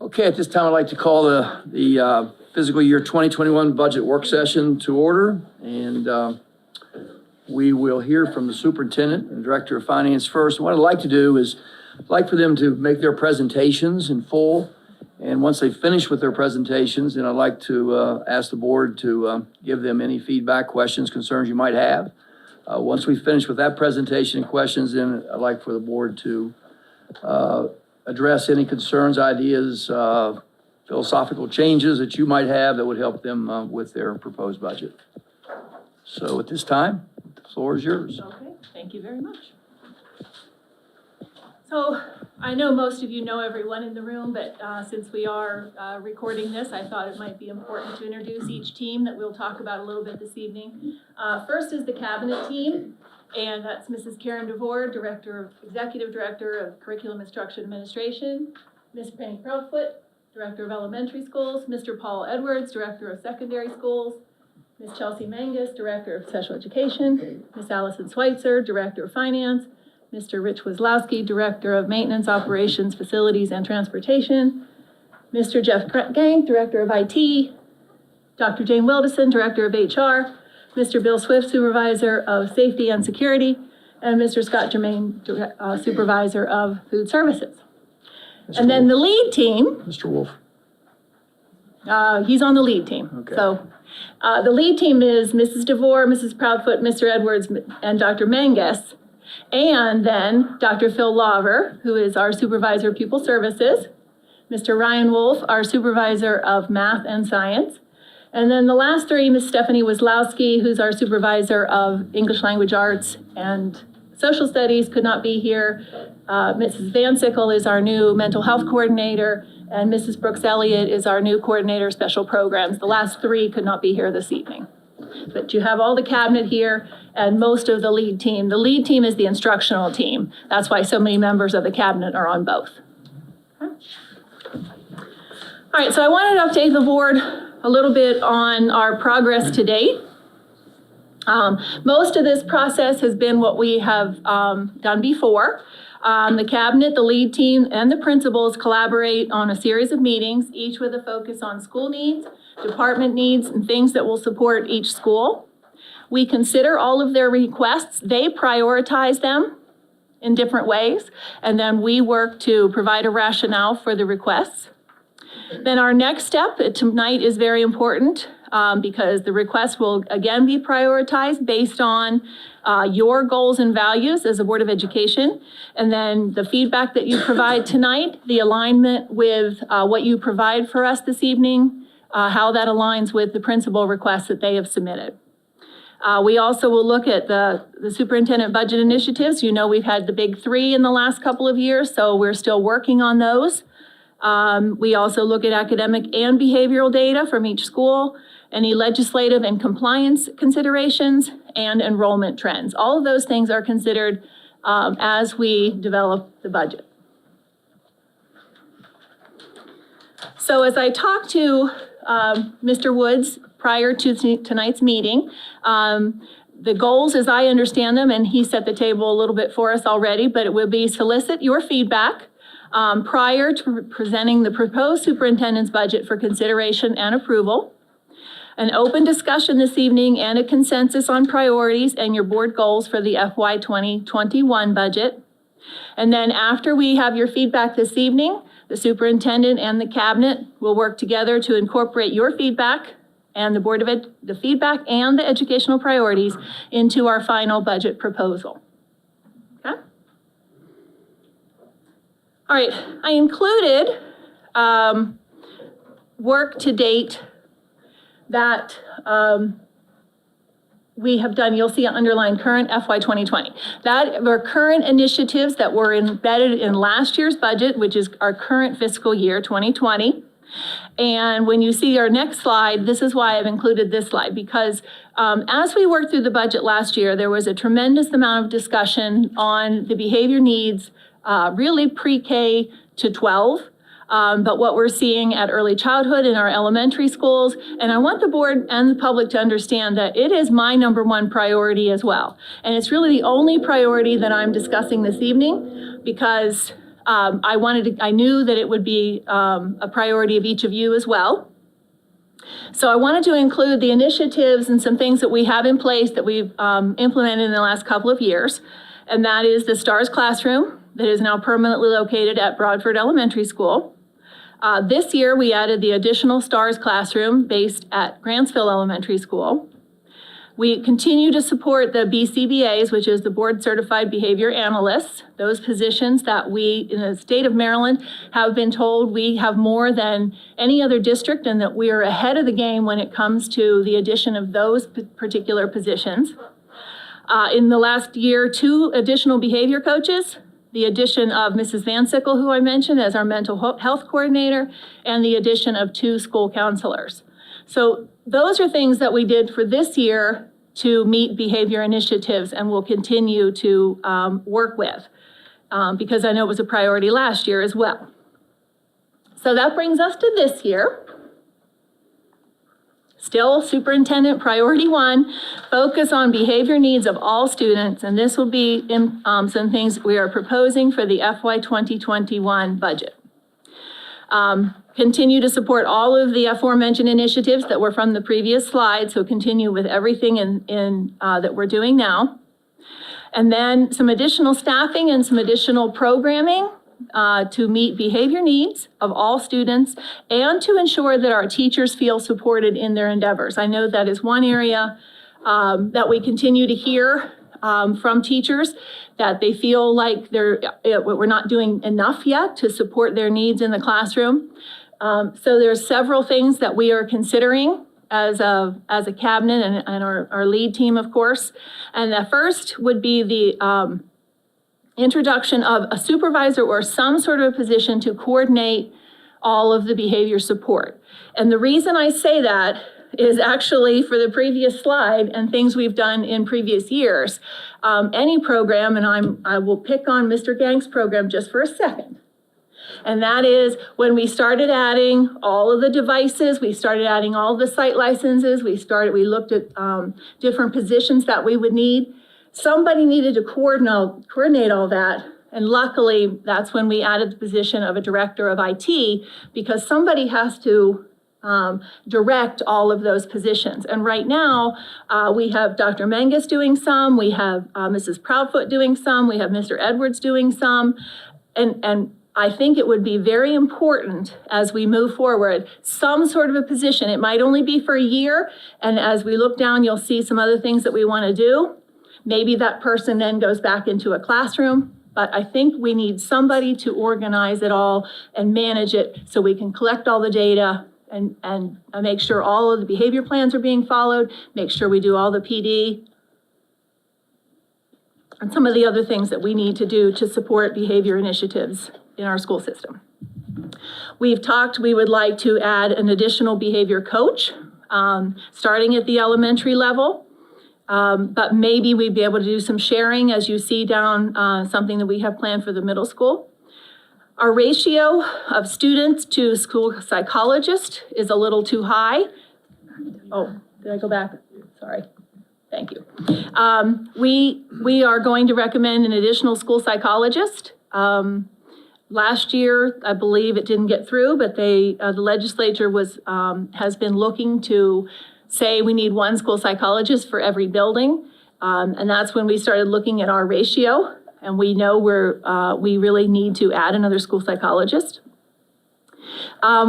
Okay, at this time, I'd like to call the fiscal year 2021 budget work session to order. And we will hear from the superintendent and director of finance first. And what I'd like to do is I'd like for them to make their presentations in full. And once they finish with their presentations, then I'd like to ask the board to give them any feedback, questions, concerns you might have. Once we finish with that presentation and questions, then I'd like for the board to address any concerns, ideas, philosophical changes that you might have that would help them with their proposed budget. So at this time, the floor is yours. Okay, thank you very much. So I know most of you know everyone in the room, but since we are recording this, I thought it might be important to introduce each team that we'll talk about a little bit this evening. First is the cabinet team, and that's Mrs. Karen DeVore, Executive Director of Curriculum Instruction Administration, Ms. Penny Proudfoot, Director of Elementary Schools, Mr. Paul Edwards, Director of Secondary Schools, Ms. Chelsea Mangus, Director of Special Education, Ms. Allison Schweitzer, Director of Finance, Mr. Rich Wazlowski, Director of Maintenance, Operations, Facilities, and Transportation, Mr. Jeff Gang, Director of IT, Dr. Jane Wildison, Director of HR, Mr. Bill Swift, Supervisor of Safety and Security, and Mr. Scott Germain, Supervisor of Food Services. Mr. And then Wolf. the lead team, Mr. Wolf. he's on the lead team. Okay. So the lead team is Mrs. DeVore, Mrs. Proudfoot, Mr. Edwards, and Dr. Mangus. And then Dr. Phil Lawver, who is our Supervisor of Pupil Services, Mr. Ryan Wolf, our Supervisor of Math and Science, and then the last three, Ms. Stephanie Wazlowski, who's our Supervisor of English Language Arts and Social Studies, could not be here. Mrs. Van Sickle is our new Mental Health Coordinator, and Mrs. Brooks Elliott is our new Coordinator of Special Programs. The last three could not be here this evening. But you have all the cabinet here and most of the lead team. The lead team is the instructional team. That's why so many members of the cabinet are on both. Okay. All right, so I wanted to update the board a little bit on our progress to date. Most of this process has been what we have done before. The cabinet, the lead team, and the principals collaborate on a series of meetings, each with a focus on school needs, department needs, and things that will support each school. We consider all of their requests. They prioritize them in different ways, and then we work to provide a rationale for the requests. Then our next step tonight is very important because the request will again be prioritized based on your goals and values as a Board of Education. And then the feedback that you provide tonight, the alignment with what you provide for us this evening, how that aligns with the principal requests that they have submitted. We also will look at the superintendent budget initiatives. You know, we've had the big three in the last couple of years, so we're still working on those. We also look at academic and behavioral data from each school, any legislative and compliance considerations, and enrollment trends. All of those things are considered as we develop the budget. So as I talked to Mr. Woods prior to tonight's meeting, the goals as I understand them, and he set the table a little bit for us already, but it will be solicit your feedback prior to presenting the proposed superintendent's budget for consideration and approval, an open discussion this evening and a consensus on priorities and your board goals for the FY 2021 budget. And then after we have your feedback this evening, the superintendent and the cabinet will work together to incorporate your feedback and the feedback and the educational priorities into our final budget proposal. Okay? All right, I included work to date that we have done. You'll see underlined current FY 2020. That are current initiatives that were embedded in last year's budget, which is our current fiscal year 2020. And when you see our next slide, this is why I've included this slide, because as we worked through the budget last year, there was a tremendous amount of discussion on the behavior needs, really pre-K to 12. But what we're seeing at early childhood in our elementary schools, and I want the board and the public to understand that it is my #1 priority as well. And it's really the only priority that I'm discussing this evening because I knew that it would be a priority of each of you as well. So I wanted to include the initiatives and some things that we have in place that we've implemented in the last couple of years. And that is the STARS classroom that is now permanently located at Broadford Elementary School. This year, we added the additional STARS classroom based at Grantsville Elementary School. We continue to support the BCBAs, which is the Board Certified Behavior Analysts, those positions that we, in the state of Maryland, have been told we have more than any other district and that we are ahead of the game when it comes to the addition of those particular positions. In the last year, 2 additional behavior coaches, the addition of Mrs. Van Sickle, who I mentioned as our mental health coordinator, and the addition of 2 school counselors. So those are things that we did for this year to meet behavior initiatives and will continue to work with because I know it was a priority last year as well. So that brings us to this year. Still, Superintendent Priority 1, focus on behavior needs of all students, and this will be in, some things we are proposing for the FY 2021 budget. Continue to support all of the aforementioned initiatives that were from the previous slide, so continue with everything that we're doing now. And then some additional staffing and some additional programming to meet behavior needs of all students and to ensure that our teachers feel supported in their endeavors. I know that is one area that we continue to hear from teachers, that they feel like we're not doing enough yet to support their needs in the classroom. So there's several things that we are considering as a cabinet and our lead team, of course. And the first would be the introduction of a supervisor or some sort of a position to coordinate all of the behavior support. And the reason I say that is actually for the previous slide and things we've done in previous years. Any program, and I will pick on Mr. Gang's program just for a second. And that is when we started adding all of the devices, we started adding all the site licenses, we looked at different positions that we would need. Somebody needed to coordinate all that. And luckily, that's when we added the position of a director of IT, because somebody has to direct all of those positions. And right now, we have Dr. Menges doing some, we have Mrs. Proudfoot doing some, we have Mr. Edwards doing some, and I think it would be very important as we move forward, some sort of a position. It might only be for a year, and as we look down, you'll see some other things that we want to do. Maybe that person then goes back into a classroom, but I think we need somebody to organize it all and manage it so we can collect all the data and make sure all of the behavior plans are being followed, make sure we do all the PD, and some of the other things that we need to do to support behavior initiatives in our school system. We've talked, we would like to add an additional behavior coach, starting at the elementary level, but maybe we'd be able to do some sharing as you see down something that we have planned for the middle school. Our ratio of students to school psychologist is a little too high. Oh, did I go back? Sorry. Thank you. We are going to recommend an additional school psychologist. Last year, I believe it didn't get through, but the legislature has been looking to say we need 1 school psychologist for every building. And that's when we started looking at our ratio. And we know we really need to add another school psychologist.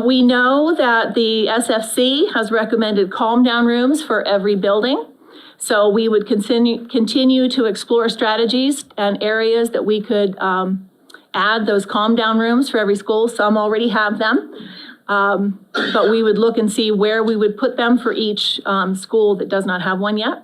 We know that the SFC has recommended calm down rooms for every building. So we would continue to explore strategies and areas that we could add those calm down rooms for every school. Some already have them, but we would look and see where we would put them for each school that does not have one yet.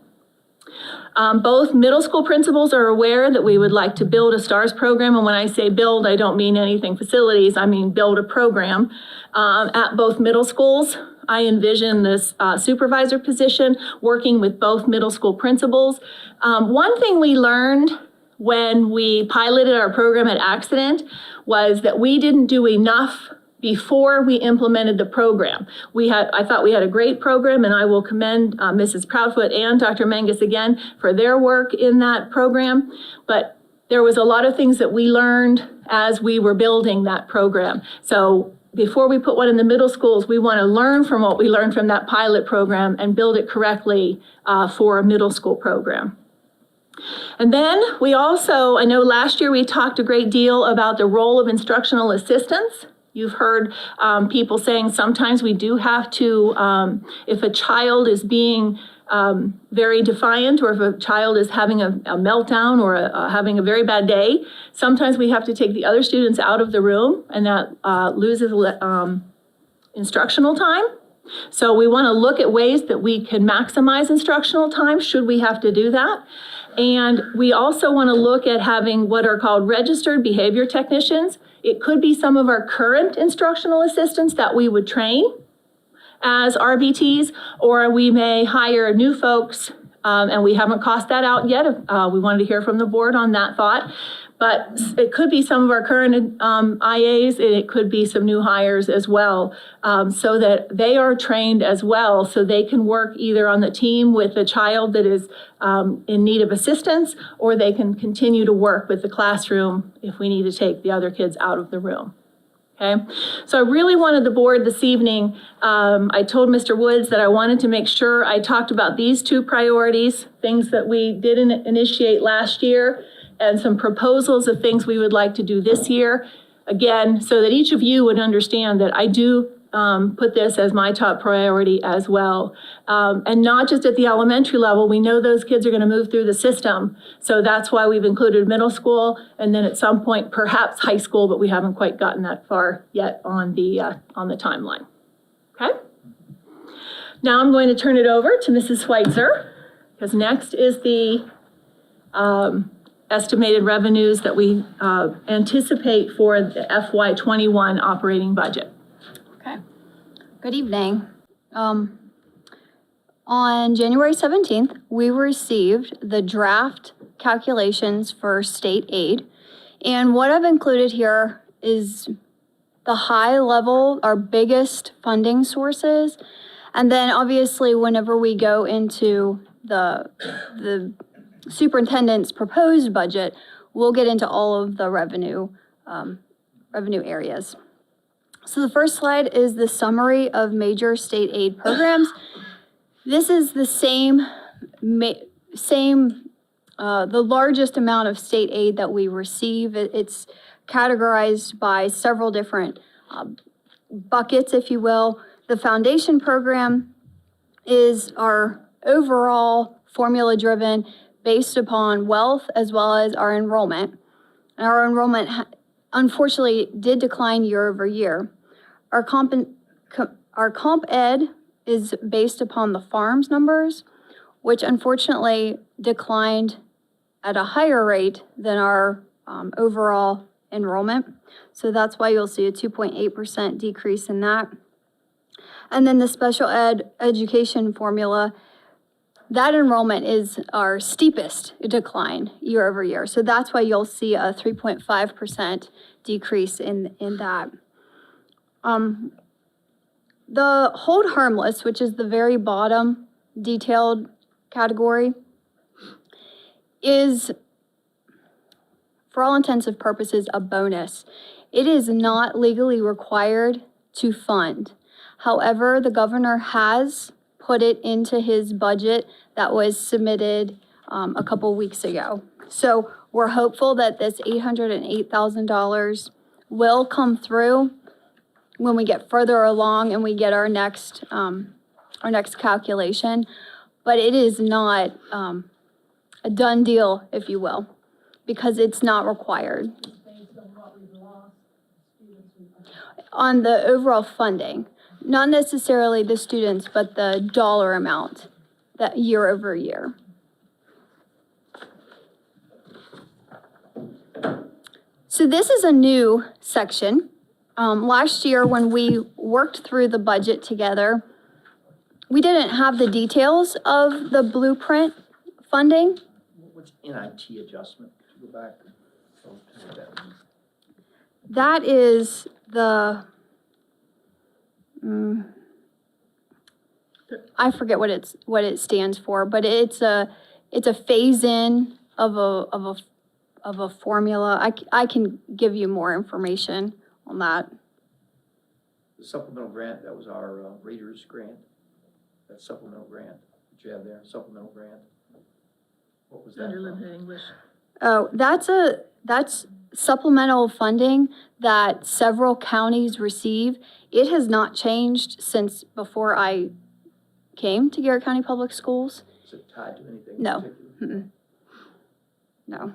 Both middle school principals are aware that we would like to build a STARS program. And when I say build, I don't mean anything facilities, I mean build a program at both middle schools. I envision this supervisor position working with both middle school principals. One thing we learned when we piloted our program at Accident was that we didn't do enough before we implemented the program. I thought we had a great program, and I will commend Mrs. Proudfoot and Dr. Menges again for their work in that program. But there was a lot of things that we learned as we were building that program. So before we put one in the middle schools, we want to learn from what we learned from that pilot program and build it correctly for a middle school program. And then we also, I know last year we talked a great deal about the role of instructional assistants. You've heard people saying sometimes we do have to, if a child is being very defiant, or if a child is having a meltdown or having a very bad day, sometimes we have to take the other students out of the room, and that loses instructional time. So we want to look at ways that we can maximize instructional time should we have to do that. And we also want to look at having what are called registered behavior technicians. It could be some of our current instructional assistants that we would train as RBTs, or we may hire new folks, and we haven't cost that out yet. We wanted to hear from the board on that thought. But it could be some of our current IAs, and it could be some new hires as well, so that they are trained as well, so they can work either on the team with a child that is in need of assistance, or they can continue to work with the classroom if we need to take the other kids out of the room. Okay, so I really wanted the board this evening, I told Mr. Woods that I wanted to make sure I talked about these two priorities, things that we didn't initiate last year, and some proposals of things we would like to do this year. Again, so that each of you would understand that I do put this as my top priority as well. And not just at the elementary level, we know those kids are gonna move through the system. So that's why we've included middle school, and then at some point, perhaps high school, but we haven't quite gotten that far yet on the timeline, okay? Now I'm going to turn it over to Mrs. Schweitzer, because next is the estimated revenues that we anticipate for the FY21 operating budget. Okay. Good evening. On January 17th, we received the draft calculations for state aid. And what I've included here is the high level, our biggest funding sources. And then obviously, whenever we go into the superintendent's proposed budget, we'll get into all of the revenue areas. So the first slide is the summary of major state aid programs. This is the the largest amount of state aid that we receive. It's categorized by several different buckets, if you will. The foundation program is our overall formula-driven based upon wealth as well as our enrollment. And our enrollment unfortunately did decline year over year. Our comp ed is based upon the farms numbers, which unfortunately declined at a higher rate than our overall enrollment. So that's why you'll see a 2.8% decrease in that. And then the special ed education formula, that enrollment is our steepest decline year over year. So that's why you'll see a 3.5% decrease in that. The hold harmless, which is the very bottom detailed category, is, for all intents and purposes, a bonus. It is not legally required to fund. However, the governor has put it into his budget that was submitted a couple weeks ago. So we're hopeful that this $808,000 will come through when we get further along and we get our next calculation. But it is not a done deal, if you will, because it's not required. On the overall funding, not necessarily the students, but the dollar amount that year over year. So this is a new section. Last year, when we worked through the budget together, we didn't have the details of the blueprint funding. What's NIT adjustment? Go back. That is the, I forget what it stands for, but it's a phase in of of a formula. I can give you more information on that. The supplemental grant, that was our readers grant. That supplemental grant that you have there, supplemental grant. What was that Under from? limited English. Oh, that's supplemental funding that several counties receive. It has not changed since before I came to Garrett County Public Schools. Is it tied to anything in No. particular? Mm-mm. No.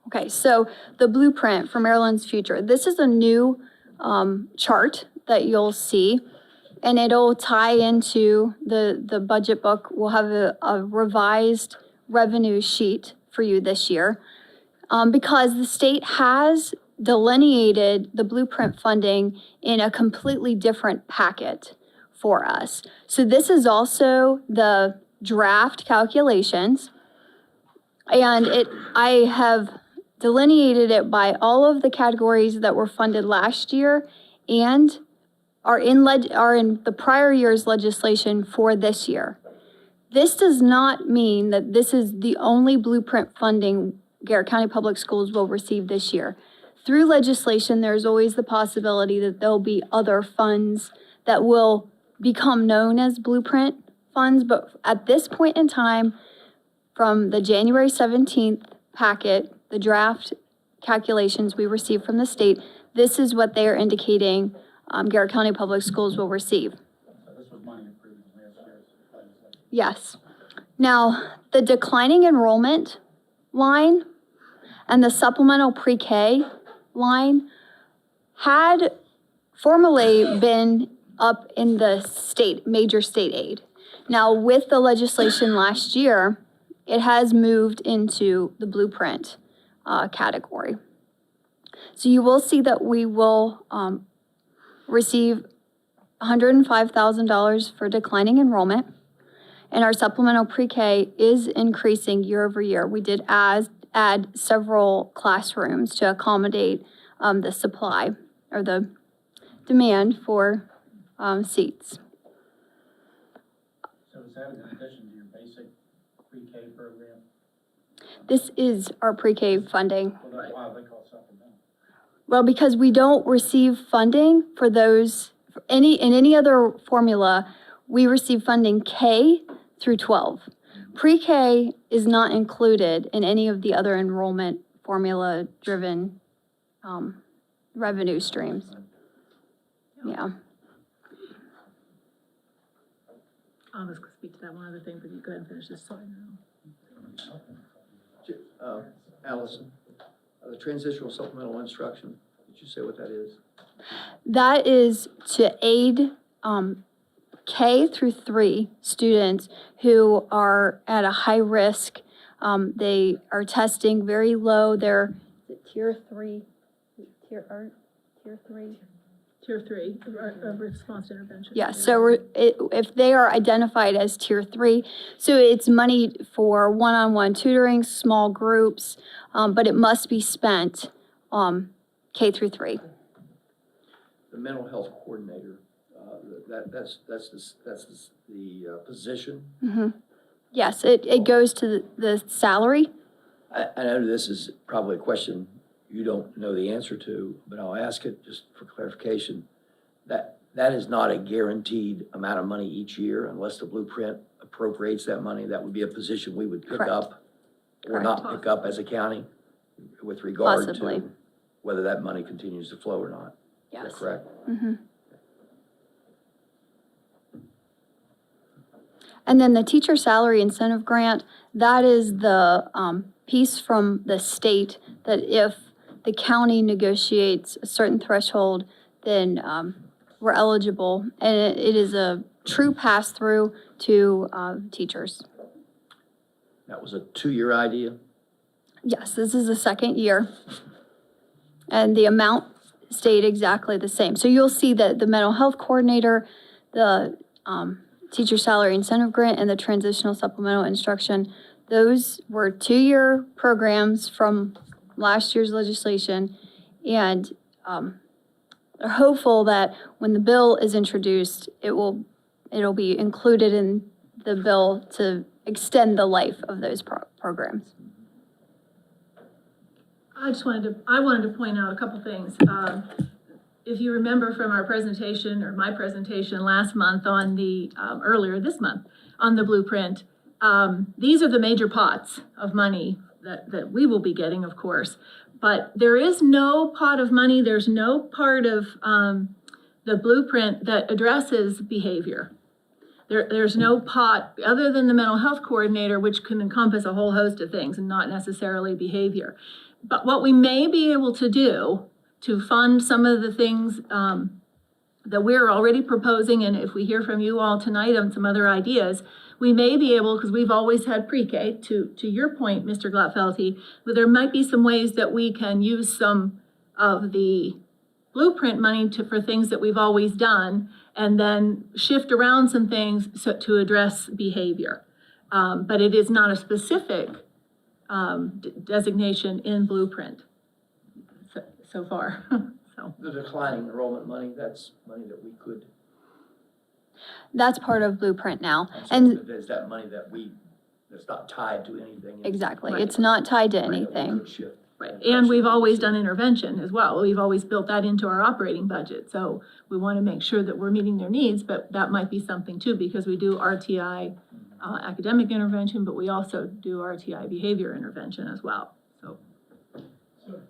Okay, so the blueprint for Maryland's future. This is a new chart that you'll see, and it'll tie into the budget book. We'll have a revised revenue sheet for you this year because the state has delineated the blueprint funding in a completely different packet for us. So this is also the draft calculations. And I have delineated it by all of the categories that were funded last year and are in the prior year's legislation for this year. This does not mean that this is the only blueprint funding Garrett County Public Schools will receive this year. Through legislation, there's always the possibility that there'll be other funds that will become known as blueprint funds, but at this point in time, from the January 17th packet, the draft calculations we received from the state, this is what they are indicating Garrett County Public Schools will receive. So this was money approved in last year's legislation. Yes. Now, the declining enrollment line and the supplemental pre-K line had formerly been up in the major state aid. Now, with the legislation last year, it has moved into the blueprint category. So you will see that we will receive $105,000 for declining enrollment, and our supplemental pre-K is increasing year over year. We did add several classrooms to accommodate the supply or the demand for seats. So is that in addition to your basic pre-K program? This is our pre-K funding. Well, that's why they call it supplemental. Well, because we don't receive funding for those, in any other formula, we receive funding K through 12. Pre-K is not included in any of the other enrollment formula-driven revenue streams. Yeah. I was gonna speak to that one other thing, but you go ahead and finish this, so I know. Allison, the transitional supplemental instruction, did you say what that is? That is to aid K through 3 students who are at a high risk. They are testing very low. They're tier 3, tier 3. Tier 3, response to intervention. Yeah, so if they are identified as tier 3, so it's money for one-on-one tutoring, small groups, but it must be spent K through 3. The mental health coordinator, that's the position. Yes, it goes to the salary. I know this is probably a question you don't know the answer to, but I'll ask it just for clarification. That is not a guaranteed amount of money each year unless the blueprint appropriates that money. That would be a position we would pick Correct. up or not pick up as a county with regard Possibly. to whether that money continues to flow or not. Is Yes. that correct? And then the teacher salary incentive grant, that is the piece from the state that if the county negotiates a certain threshold, then we're eligible. And it is a true pass-through to teachers. That was a 2-year idea? Yes, this is the second year. And the amount stayed exactly the same. So you'll see that the mental health coordinator, the teacher salary incentive grant and the transitional supplemental instruction. Those were 2-year programs from last year's legislation. And they're hopeful that when the bill is introduced, it'll be included in the bill to extend the life of those programs. I wanted to point out a couple things. If you remember from our presentation, or my presentation last month on the, earlier this month, on the blueprint, these are the major pots of money that we will be getting, of course. But there is no pot of money, there's no part of the blueprint that addresses behavior. There's no pot, other than the mental health coordinator, which can encompass a whole host of things and not necessarily behavior. But what we may be able to do to fund some of the things that we're already proposing, and if we hear from you all tonight on some other ideas, we may be able, because we've always had pre-K, to your point, Mr. Glatfelty, but there might be some ways that we can use some of the blueprint money for things that we've always done, and then shift around some things to address behavior. But it is not a specific designation in blueprint so far. So The declining enrollment money, that's money that we could. That's part of blueprint now. And Is that money that's not tied to anything? exactly, Right. it's not tied to Right, that we anything. could shift. right, and we've always done intervention as well. We've always built that into our operating budget. So we want to make sure that we're meeting their needs, but that might be something too, because we do RTI academic intervention, but we also do RTI behavior intervention as well. So So,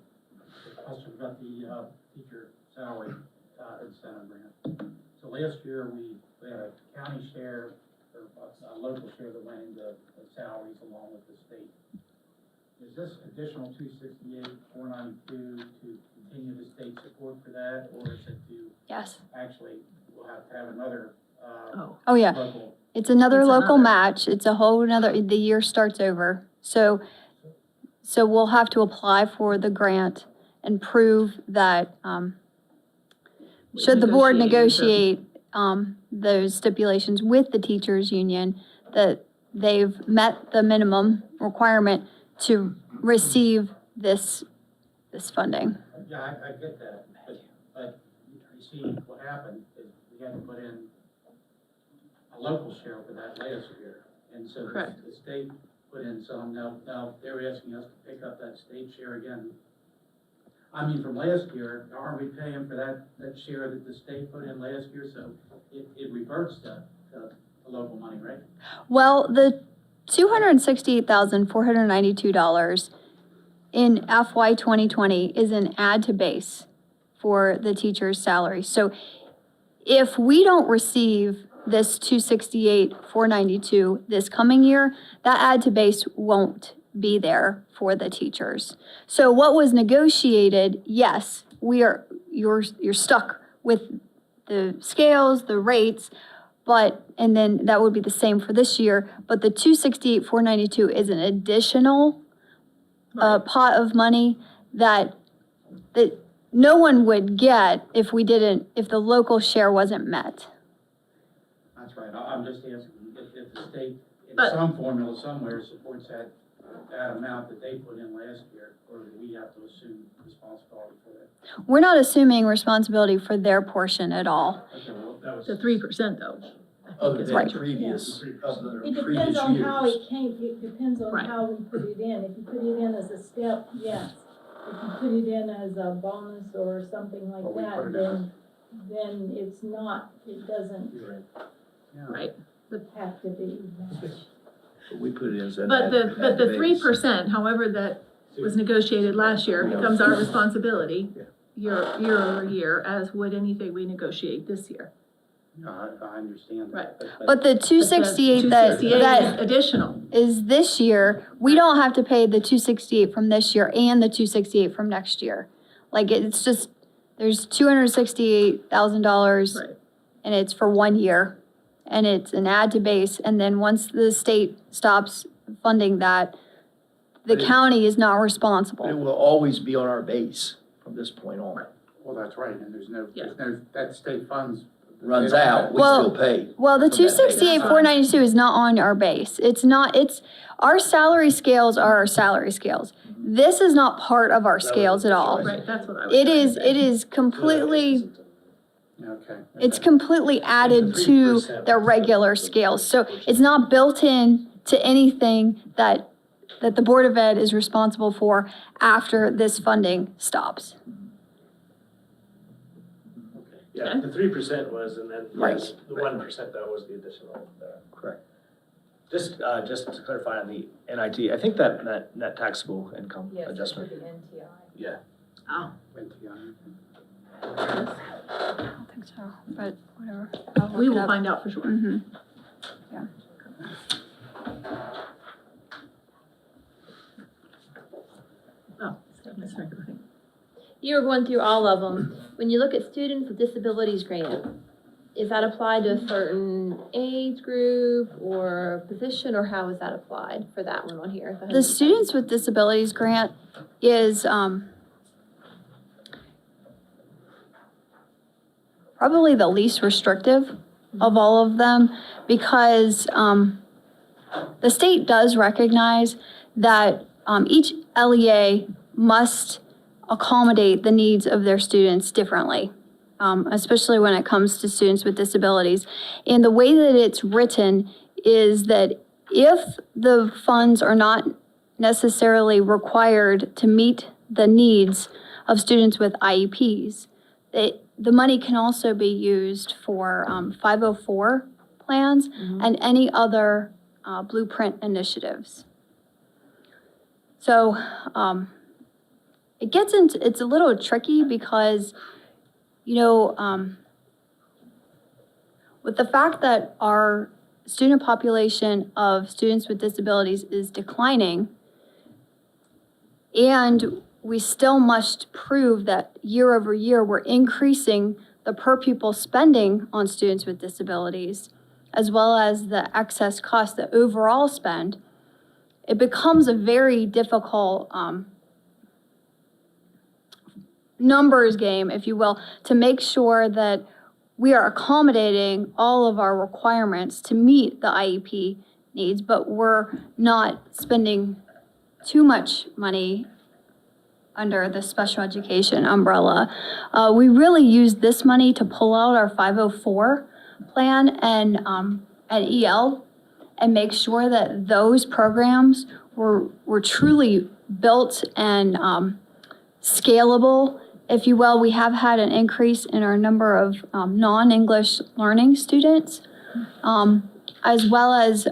a question about the teacher salary incentive grant. So last year, we had a county share, or a local share that went into the salaries along with the state. Is this additional 268,492 to continue the state support for that, or is it to Yes. actually, we'll have to have another Oh, yeah. local? It's another It's local another. match. It's a whole nother, the year starts over. So we'll have to apply for the grant and prove that, should the board negotiate, those stipulations with the teachers union, that they've met the minimum requirement to receive this funding. Yeah, I get that, but you see, what happened is we had to put in a local share for that last year. And so Correct. the state put in some, now they're asking us to pick up that state share again. I mean, from last year, aren't we paying for that share that the state put in last year? So it reverts to local money, right? Well, the $268,492 in FY 2020 is an add to base for the teacher's salary. So if we don't receive this $268,492 this coming year, that add to base won't be there for the teachers. So what was negotiated, yes, you're stuck with the scales, the rates, and then that would be the same for this year, but the $268,492 is an additional pot of money that no one would get if the local share wasn't met. That's right. I'm just asking if the state, in But- some formula somewhere, supports that amount that they put in last year, or do we have to assume responsibility for that? We're not assuming responsibility for their portion at all. Okay, well, that was. the 3% though. Other It's than right. previous, other It than previous depends on how years. it came, it depends on Right. how we put it in. If you put it in as a step, yes. If you put it in as a bonus or something like Well, we put that, it then it's not, it doesn't You're right. Yeah. Right. have to be matched. We put it as an. But the add base. 3%, however that was negotiated last year, becomes our responsibility year over year, as would anything we negotiate this year. No, I understand Right. that. But the 268 that 268 is additional. is this year, we don't have to pay the 268 from this year and the 268 from next year. Like, it's just, there's $268,000 Right. and it's for 1 year. And it's an add to base, and then once the state stops funding that, the But it- county is not But it responsible. will always be on our base from this point on. Well, that's right, and there's no, Yeah. that state funds runs out, we Well- still pay. Well, the From that base. 268, 492 is not on our base. It's not, our salary scales are our salary scales. This is not part of our scales at all. Right, that's what I was. It trying to is, say. it is completely, Okay. it's completely added to their regular scales. So it's not built in to anything that the Board of Ed is responsible for after this funding stops. Yeah, the 3% was, and then, Right. yes, the 1% though was the additional. Correct. Just to clarify on the NIT, I think that net taxable income Yes, that's for adjustment, the NTI. yeah. Oh, I don't think so, but whatever. I'll we look it will up. find out for sure. Mhm. Oh, Stephanie's trying to think. You were going through all of them. When you look at students with disabilities grant, is that applied to a certain age group or position, or how is that applied for that one on here? The Students with Disabilities Grant is probably the least restrictive of all of them because the state does recognize that each LEA must accommodate the needs of their students differently, especially when it comes to students with disabilities. And the way that it's written is that if the funds are not necessarily required to meet the needs of students with IEPs, the money can also be used for 504 plans and any other blueprint initiatives. So it's a little tricky because, with the fact that our student population of students with disabilities is declining, and we still must prove that year over year we're increasing the per pupil spending on students with disabilities, as well as the excess cost, the overall spend, it becomes a very difficult numbers game, if you will, to make sure that we are accommodating all of our requirements to meet the IEP needs, but we're not spending too much money under the special education umbrella. We really used this money to pull out our 504 plan and EL and make sure that those programs were truly built and scalable, if you will. We have had an increase in our number of non-English learning students, as well as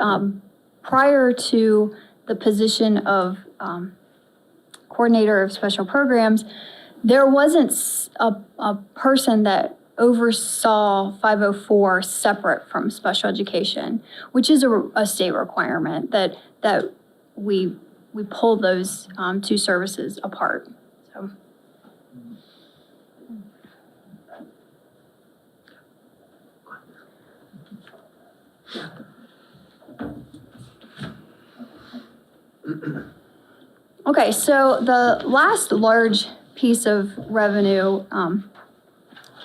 prior to the position of coordinator of special programs, there wasn't a person that oversaw 504 separate from special education, which is a state requirement that we pull those two services apart. So. Okay, so the last large piece of revenue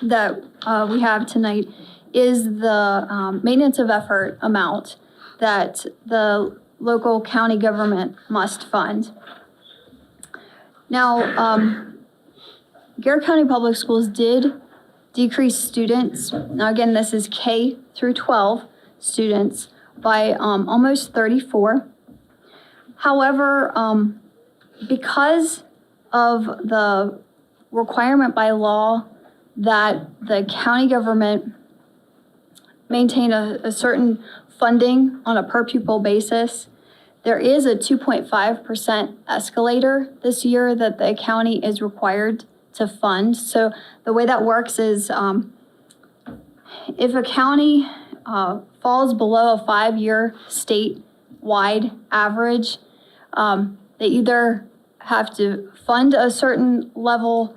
that we have tonight is the maintenance of effort amount that the local county government must fund. Now, Garrett County Public Schools did decrease students. Now, again, this is K through 12 students by almost 34. However, because of the requirement by law that the county government maintain a certain funding on a per pupil basis, there is a 2.5% escalator this year that the county is required to fund. So the way that works is if a county falls below a 5-year statewide average, they either have to fund a certain level,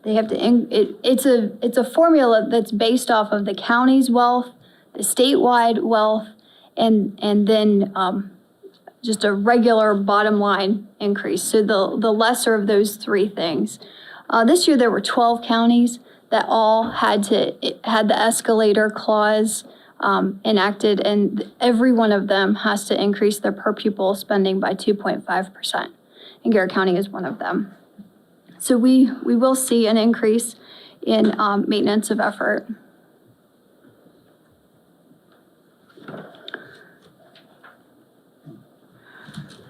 they have to, it's a formula that's based off of the county's wealth, the statewide wealth, and then just a regular bottom line increase. So the lesser of those three things. This year there were 12 counties that all had the escalator clause enacted, and every one of them has to increase their per pupil spending by 2.5%. And Garrett County is one of them. So we will see an increase in maintenance of effort.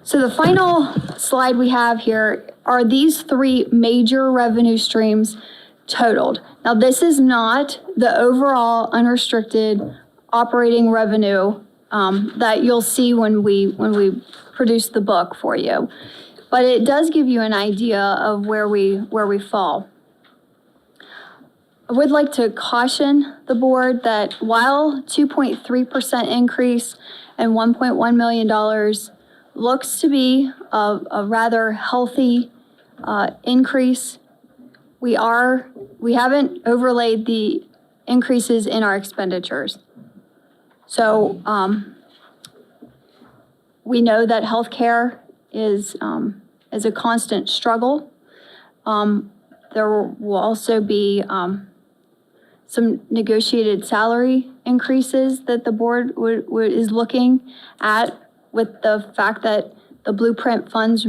So the final slide we have here are these three major revenue streams totaled. Now, this is not the overall unrestricted operating revenue that you'll see when we produce the book for you, but it does give you an idea of where we fall. I would like to caution the board that while 2.3% increase and $1.1 million looks to be a rather healthy increase, we haven't overlaid the increases in our expenditures. So we know that healthcare is a constant struggle. There will also be some negotiated salary increases that the board is looking at, with the fact that the blueprint funds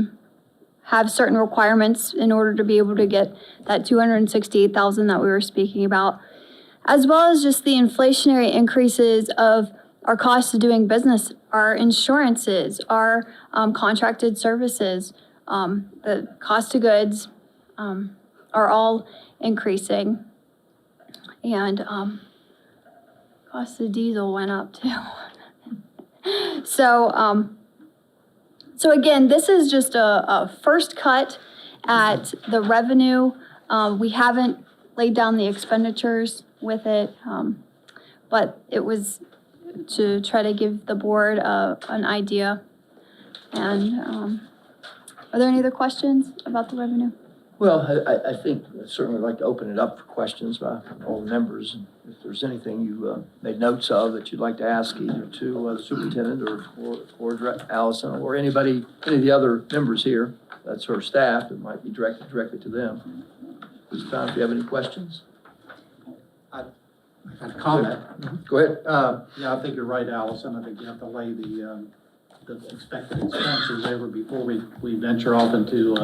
have certain requirements in order to be able to get that $268,000 that we were speaking about, as well as just the inflationary increases of our costs of doing business, our insurances, our contracted services, the cost of goods are all increasing. And cost of diesel went up too. So again, this is just a first cut at the revenue. We haven't laid down the expenditures with it, but it was to try to give the board an idea. And are there any other questions about the revenue? Well, I think I'd certainly like to open it up for questions by all the members. If there's anything you made notes of that you'd like to ask either to the superintendent or Allison or any of the other members here, that's her staff, it might be directly to them. This time, if you have any questions. I had a comment. Go ahead. Yeah, I think you're right, Allison. I think you have to lay the expected expenses over before we venture off into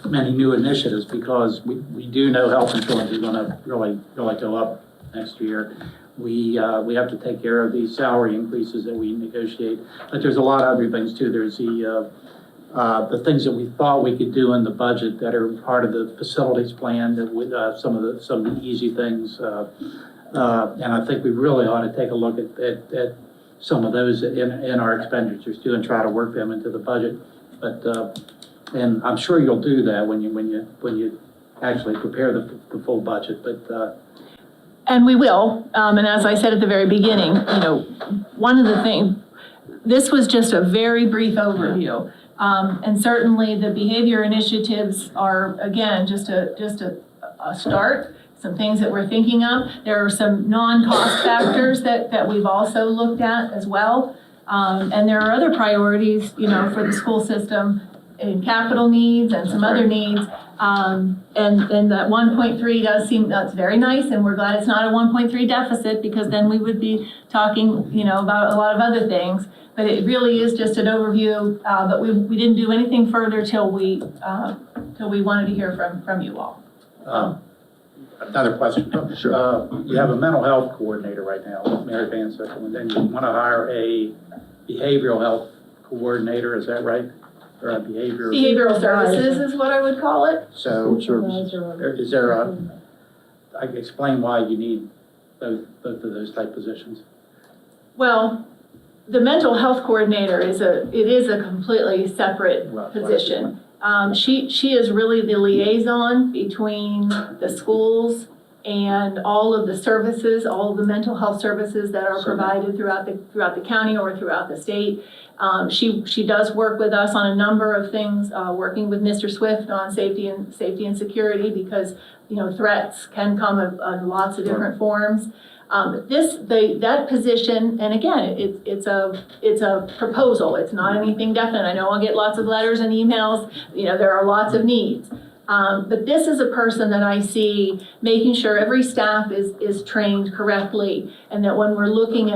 many new initiatives, because we do know health insurance is gonna really go up next year. We have to take care of these salary increases that we negotiate, but there's a lot of other things too. There's the things that we thought we could do in the budget that are part of the facilities plan, that with some of the easy things. And I think we really ought to take a look at some of those in our expenditures too, and try to work them into the budget. But and I'm sure you'll do that when you actually prepare the full budget. But And we will, and as I said at the very beginning, one of the things, this was just a very brief overview. And certainly the behavior initiatives are, again, just a start, some things that we're thinking of. There are some non-cost factors that we've also looked at as well. And there are other priorities, for the school system in capital needs and some other needs. And that 1.3 does seem, that's very nice, and we're glad it's not a 1.3 deficit, because then we would be talking, about a lot of other things. But it really is just an overview, but we didn't do anything further till we wanted to hear from you all. another question. Sure. You have a mental health coordinator right now, Mary Van Sickle, and then you want to hire a behavioral health coordinator, is that right? Or a Behavioral services is what I would call it. So, Supervisor. is there I can explain why you need both of those type positions. Well, the mental health coordinator is a completely separate position. She is really the liaison between the schools and all of the services, all of the mental health services that are provided throughout the county or throughout the state. She does work with us on a number of things, working with Mr. Swift on safety and security, because threats can come in lots of different forms. That position, and again, it's a proposal. It's not anything definite. I know I'll get lots of letters and emails. There are lots of needs. But this is a person that I see making sure every staff is trained correctly, and that when we're looking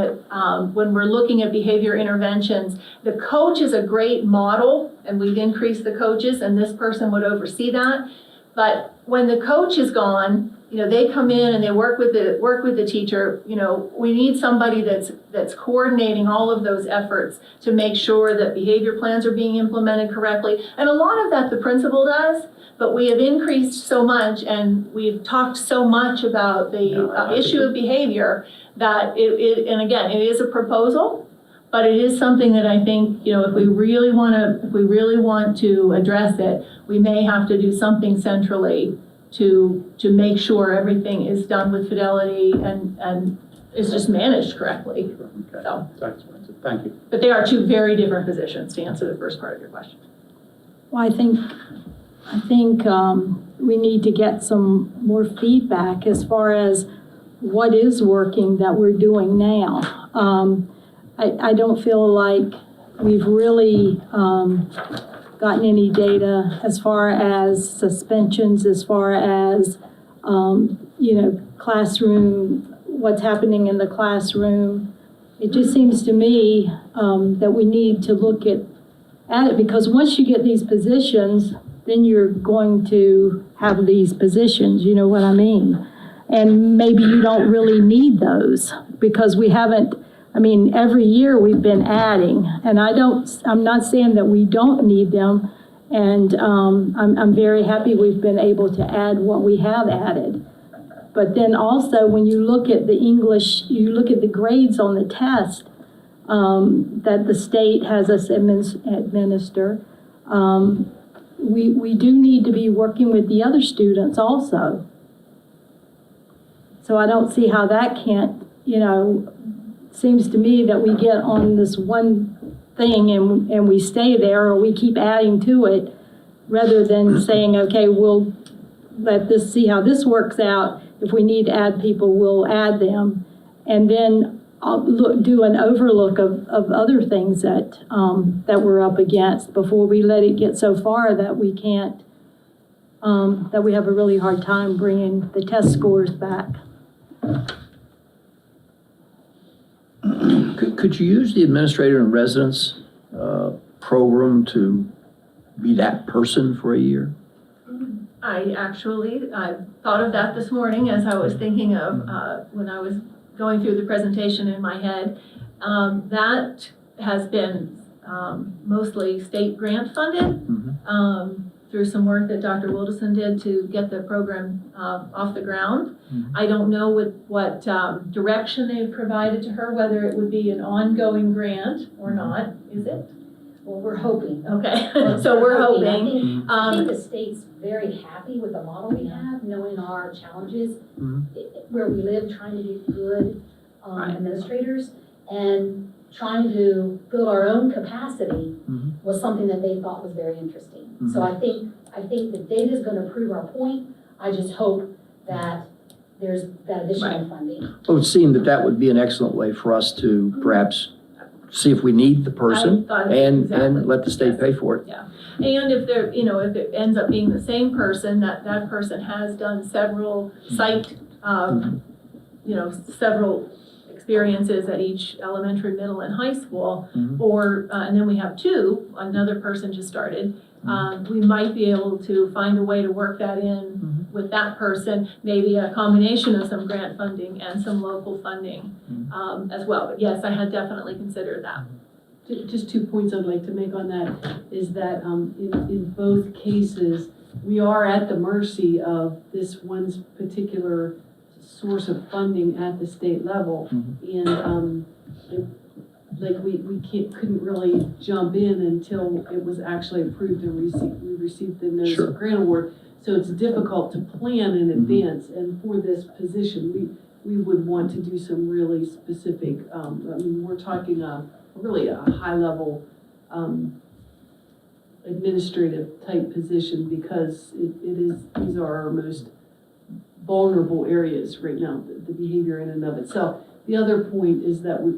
at behavior interventions, the coach is a great model, and we've increased the coaches, and this person would oversee that. But when the coach is gone, they come in and they work with the teacher. We need somebody that's coordinating all of those efforts to make sure that behavior plans are being implemented correctly. And a lot of that the principal does, but we have increased so much and we've talked so much about the issue of behavior that and again, it is a proposal, but it is something that I think, if we really want to address it, we may have to do something centrally to make sure everything is done with fidelity and is just managed correctly. Okay. So, Thanks. Thank you. but they are two very different positions, to answer the first part of your question. Well, I think we need to get some more feedback as far as what is working that we're doing now. I don't feel like we've really gotten any data as far as suspensions, as far as, classroom, what's happening in the classroom. It just seems to me that we need to look at it, because once you get these positions, then you're going to have these positions, you know what I mean? And maybe you don't really need those, because we haven't, every year we've been adding, and I'm not saying that we don't need them, and I'm very happy we've been able to add what we have added. But then also, when you look at the English, you look at the grades on the test that the state has us administer, we do need to be working with the other students also. So I don't see how that can't, seems to me that we get on this one thing and we stay there, or we keep adding to it, rather than saying, okay, we'll let this, see how this works out. If we need to add people, we'll add them. And then I'll do an overlook of other things that we're up against before we let it get so far that we can't, that we have a really hard time bringing the test scores back. Could you use the administrator in residence program to be that person for a year? I thought of that this morning as I was thinking of, when I was going through the presentation in my head. That has been mostly state grant funded, through some work that Dr. Wilderson did to get the program off the ground. I don't know what direction they've provided to her, whether it would be an ongoing grant or not, is it? Well, we're hoping. Okay, so we're hoping. I think the state's very happy with the model we have, knowing our challenges where we live, trying to be good administrators, and trying to build our own capacity was something that they thought was very interesting. So I think the data is going to prove our point. I just hope that there's that additional funding. It would seem that would be an excellent way for us to perhaps see if we need the person and let the state pay for it. Yeah, and if if it ends up being the same person, that person has done several site, several experiences at each elementary, middle, and high school, or, and then we have another person just started. We might be able to find a way to work that in with that person, maybe a combination of some grant funding and some local funding as well. But yes, I had definitely considered that. Just 2 points I'd like to make on that is that in both cases, we are at the mercy of this one particular source of funding at the state level. And we couldn't really jump in until it was actually approved and we received the notice of grant award. So it's difficult to plan in advance. And for this position, we would want to do some really specific, we're talking really a high level administrative type position, because these are our most vulnerable areas right now, the behavior in and of itself. The other point is that we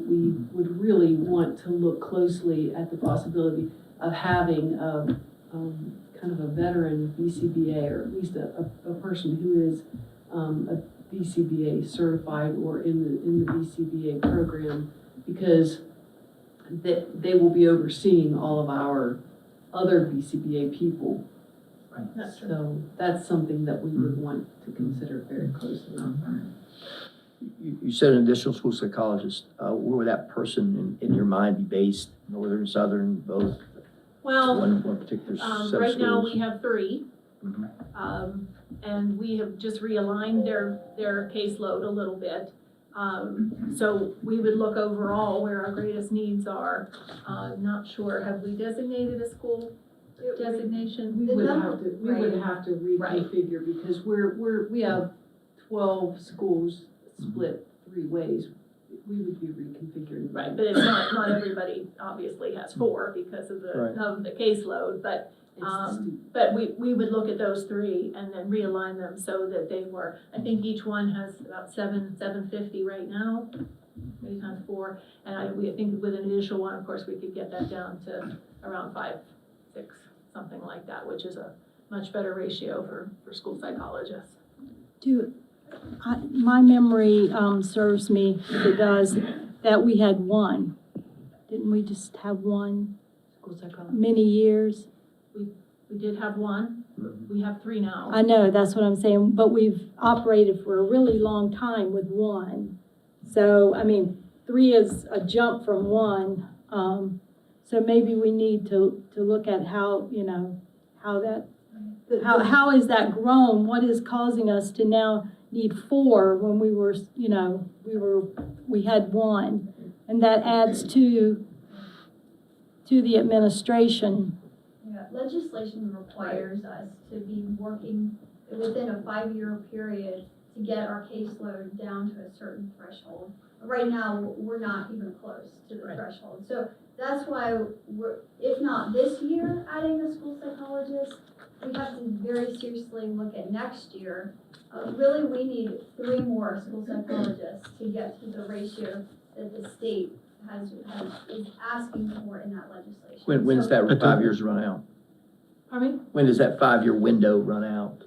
would really want to look closely at the possibility of having kind kind of a veteran BCBA, or at least a person who is a BCBA certified or in the BCBA program, because they will be overseeing all of our other BCBA people. That's true. So that's something that we would want to consider very closely. You said an additional school psychologist. Where would that person in your mind be based? Northern, southern, both? Well, One particular set of schools? right now we have 3. Mhm. And we have just realigned their caseload a little bit. So we would look overall where our greatest needs are. Not sure, have we designated a school designation? We would have to Right. reconfigure, because we have 12 schools split 3 ways. We would be reconfiguring. Right, but it's not everybody obviously has 4 because of Right. the caseload, but It's the student. But we would look at those 3 and then realign them so that they were, I think each one has about 750 right now, maybe times 4. And I think with an additional one, of course, we could get that down to around 5, 6, something like that, which is a much better ratio for school psychologists. My memory serves me, if it does, that we had 1. Didn't we just have 1 School psychologist. many years? We did have 1, we have 3 now. I know, that's what I'm saying, but we've operated for a really long time with 1. So, I mean, 3 is a jump from 1. So maybe we need to look at how, how that, how is that grown? What is causing us to now need 4 when we were, we had 1? And that adds to the administration. Yeah, legislation requires us to be working within a 5-year period to get our caseload down to a certain threshold. Right now, we're not even close to the threshold. So that's why if not this year, adding a school psychologist, we have to very seriously look at next year. Really, we need 3 more school psychologists to get to the ratio that the state is asking for in that legislation. When's So- that 5 years run out? Pardon me? When does that 5-year window run out?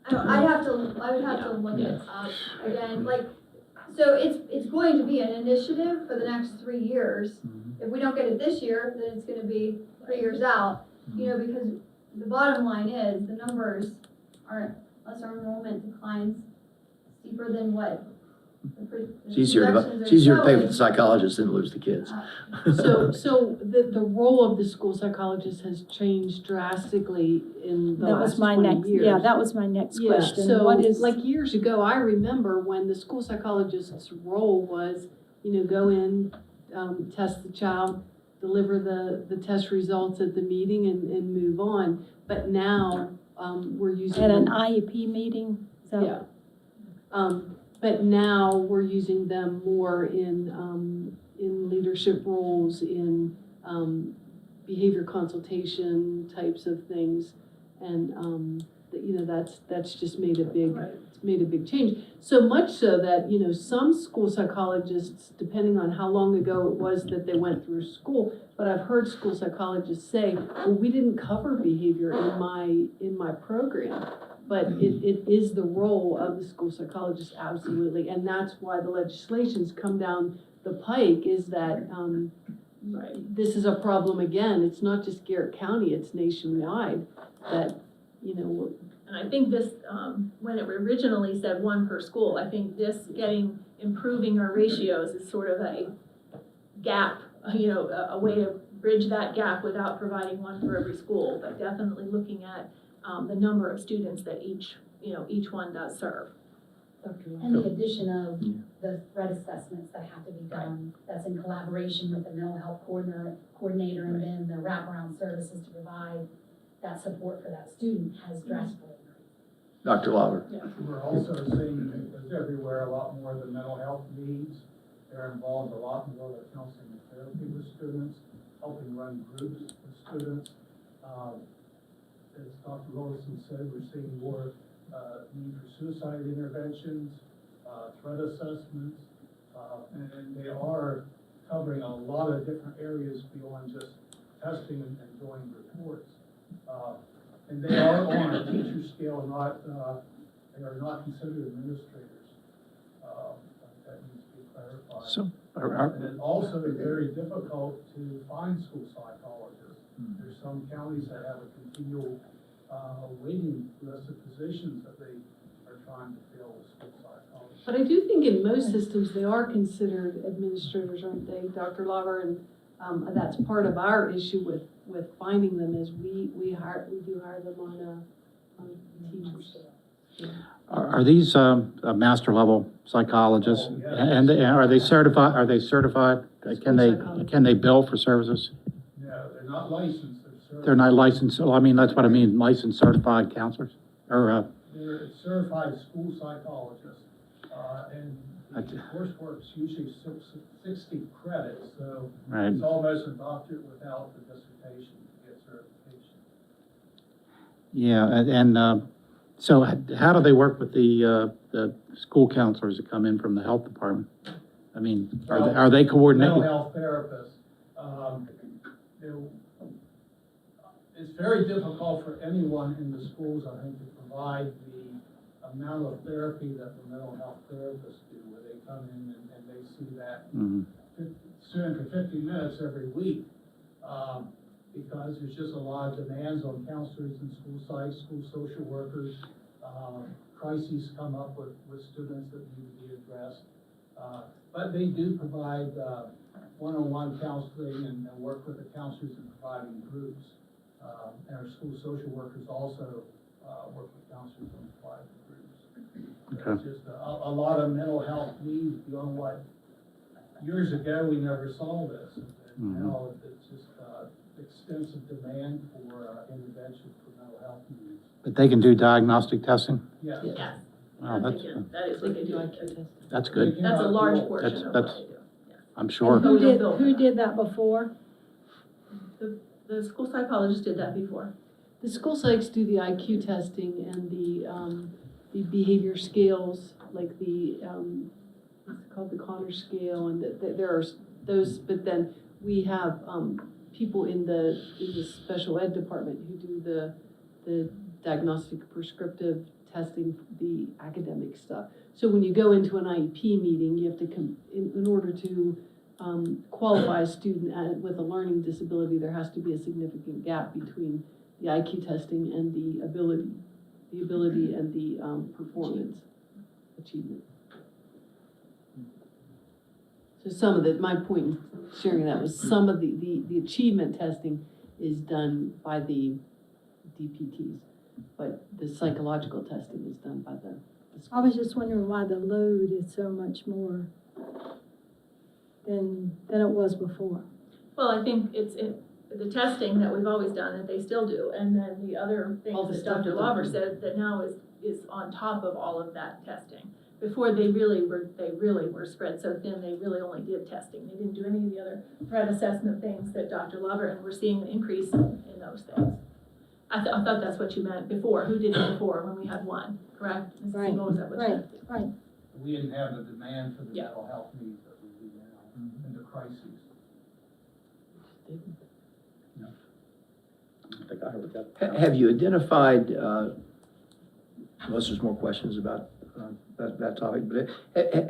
I would have to look it up again, so it's going to be an initiative for the next 3 years. If we don't get it this year, then it's gonna be 3 years out, because the bottom line is, the numbers aren't, unless our enrollment declines steeper than what It's easier to pay for the psychologist than lose the kids. So the role of the school psychologist has changed drastically in the That was last my 20 next, years. yeah, that was my next Yeah, question. so What is, like years ago, I remember when the school psychologist's role was, go in, test the child, deliver the test results at the meeting and move on. But now, we're using. at an IEP meeting? So Yeah. But now we're using them more in leadership roles, in behavior consultation types of things. And, that's just made a big change. So much so that, some school psychologists, depending on how long ago it was that they went through school, but I've heard school psychologists say, well, we didn't cover behavior in my program. But it is the role of the school psychologist, absolutely. And that's why the legislation's come down the pike, is that this is a problem again. It's not just Garrett County, it's nationwide, that, And I think this, when it originally said 1 per school, I think this improving our ratios is sort of a gap, a way to bridge that gap without providing 1 for every school, but definitely looking at the number of students that each one does serve. And the addition of the threat assessments that have to be done, that's in collaboration with the mental health coordinator and then the wraparound services to provide that support for that student has drastically increased. Dr. Lauber? We're also seeing, as everywhere, a lot more of the mental health needs. They're involved a lot more with counseling and therapy with students, helping run groups with students. As Dr. Rollison said, we're seeing more need for suicide interventions, threat assessments, and they are covering a lot of different areas beyond just testing and doing reports. And they are on a teacher scale, not, they are not considered administrators. That needs to be clarified. So, And it also is very difficult to find school psychologists. There's some counties that have a continual waiting list of positions that they are trying to fill with school psychologists. But I do think in most systems, they are considered administrators, aren't they, Dr. Lauber? And that's part of our issue with finding them is we do hire them on teachers. are these master level psychologists? Oh, yes. And are they certified? Can they bill for services? No, they're not licensed, they're certified. They're not licensed, well, I mean, that's what I mean, licensed certified counselors? Or, They're certified school psychologists, and the Okay. coursework's usually 60 credits, so right, it's almost a doctorate without the dissertation to get certification. yeah, and so how do they work with the school counselors that come in from the health department? I mean, are they coordinating? Mental health therapists, it's very difficult for anyone in the schools, I think, to provide the amount of therapy that the mental health therapists do, where they come in and they see that Mhm. student for 50 minutes every week, because there's just a lot of demands on counselors and school sites, school social workers. Crises come up with students that need to be addressed. But they do provide one-on-one counseling and work with the counselors in providing groups. And our school social workers also work with counselors in providing groups. Okay. It's just a lot of mental health needs beyond what, years ago, we never saw this. And now it's just extensive demand for intervention for mental health needs. But they can do diagnostic testing? Yes. Yes. Wow, That is, they can do it. that's good, That's a large portion of what That's- they do. I'm sure. Who did that before? The school psychologist did that before. The school psychs do the IQ testing and the behavior scales, like the, what's it called, the Connor scale, and there are those, but then we have, people in the special ed department who do the diagnostic prescriptive testing, the academic stuff. So when you go into an IEP meeting, you have to in order to qualify a student with a learning disability, there has to be a significant gap between the IQ testing and the ability and the performance achievement. So some of my point in sharing that was some of the achievement testing is done by the DPTs, but the psychological testing is done by the I was just wondering why the load is so much more than it was before. Well, I think it's the testing that we've always done, that they still do, and then the other All things the that stuff Dr. that Lauber they do. said that now is on top of all of that testing. Before they really were spread so thin, they really only did testing. They didn't do any of the other threat assessment things that Dr. Lauber, and we're seeing an increase in those things. I thought that's what you meant before. Who did it before when we had one, correct? Mrs. Right, Siegel, was that what you meant? Right. We didn't have the demand for the Yeah. mental health needs that we do now in the crises. I think I heard that. Have you identified, unless there's more questions about that topic, but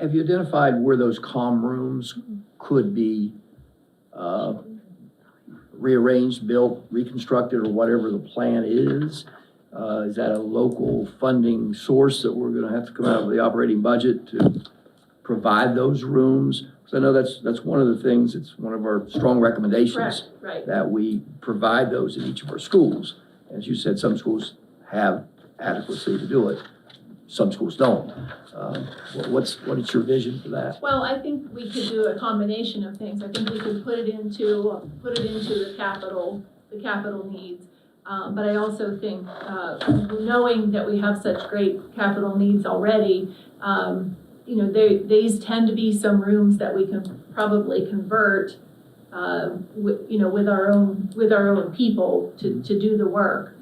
have you identified where those comm rooms could be rearranged, built, reconstructed, or whatever the plan is? Is that a local funding source that we're gonna have to come out of the operating budget to provide those rooms? Because I know that's one of the things, it's one of our strong recommendations. Correct, right. That we provide those in each of our schools. As you said, some schools have adequacy to do it, some schools don't. What is your vision for that? Well, I think we could do a combination of things. I think we could put it into the capital needs. But I also think, knowing that we have such great capital needs already, these tend to be some rooms that we can probably convert, with our own people to do the work.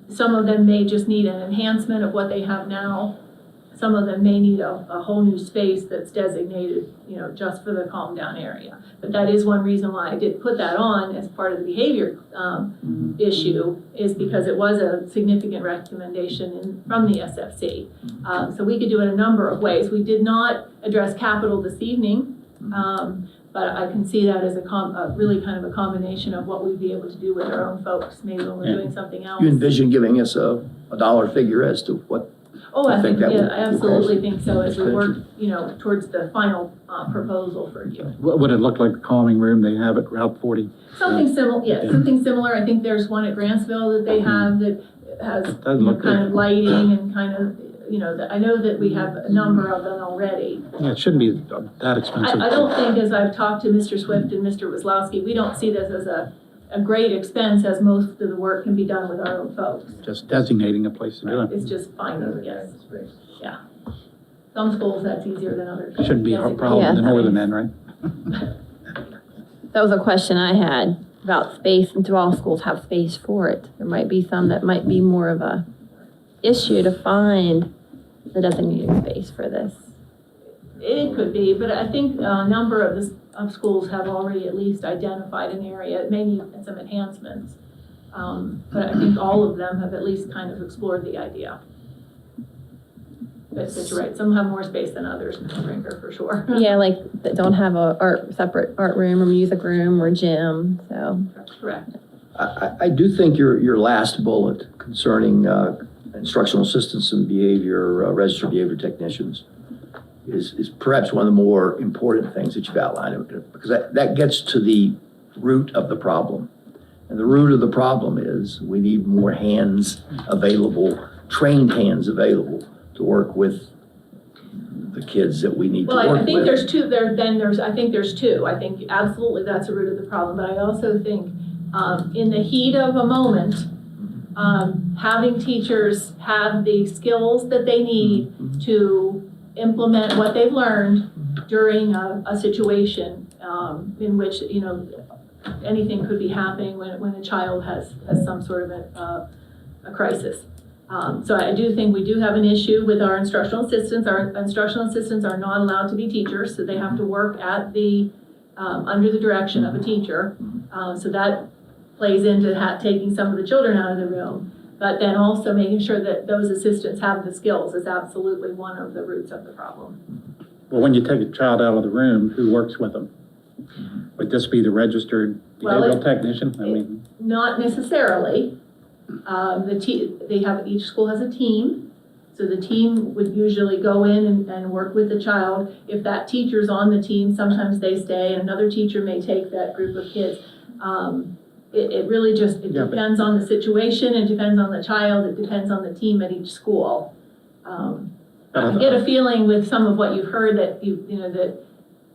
Some of them may just need an enhancement of what they have now. some of them may need a whole new space that's designated, you know, just for the calm down area. But that is one reason why I did put that on as part of the behavior issue, is because it was a significant recommendation from the SFC. So we could do it a number of ways. We did not address capital this evening, but I can see that as a really kind of a combination of what we'd be able to do with our own folks, maybe when we're doing something else. You envision giving us a dollar figure as to what? Oh, I think, that yeah, would- I absolutely think so, as we work, you know, towards the final proposal for you. What would it look like, the calming room they have at Route 40? Something similar, yeah, Yeah. something similar. I think there's one at Grantsville that they have that has, Doesn't you know, look kind good. of lighting and kind of, you know, I know that we have a number of them already. Yeah, it shouldn't be that expensive. I don't think, as I've talked to Mr. Swift and Mr. Wazlowski, we don't see this as a great expense, as most of the work can be done with our own folks. Just designating a place to do it. It's just finding, yes, yeah. Some schools, that's easier than others. Shouldn't be a Yes, problem in the Yeah. northern end, right? That was a question I had about space, and do all schools have space for it? There might be some that might be more of a issue to find the designated space for this. It could be, but I think a number of schools have already at least identified an area. It may need some enhancements. But I think all of them have at least kind of explored the idea. But you're right, some have more space than others, Mr. Brinker, for sure. Yeah, like that don't have a separate art room or music room or gym, so. Correct. I do think your last bullet concerning instructional assistants and registered behavior technicians is perhaps one of the more important things that you've outlined, because that gets to the root of the problem. And the root of the problem is we need more hands available, trained hands available to work with the kids that we need to work with. Well, I think there's two, I think there's two. I think absolutely that's the root of the problem, but I also think in the heat of a moment, having teachers have the skills that they need to implement what they've learned during a situation in which, you know, anything could be happening when a child has some sort of a crisis. So I do think we do have an issue with our instructional assistants. Our instructional assistants are not allowed to be teachers, so they have to work at under the direction of a teacher. So that plays into taking some of the children out of the room. But then also making sure that those assistants have the skills is absolutely one of the roots of the problem. Well, when you take a child out of the room, who works with them? Would this be the registered behavioral technician? I mean, Not necessarily. Each school has a team. So the team would usually go in and work with the child. If that teacher's on the team, sometimes they stay. Another teacher may take that group of kids. It really just, depends on the situation, it depends on the child, it depends on the team at each school. I get a feeling with some of what you've heard that that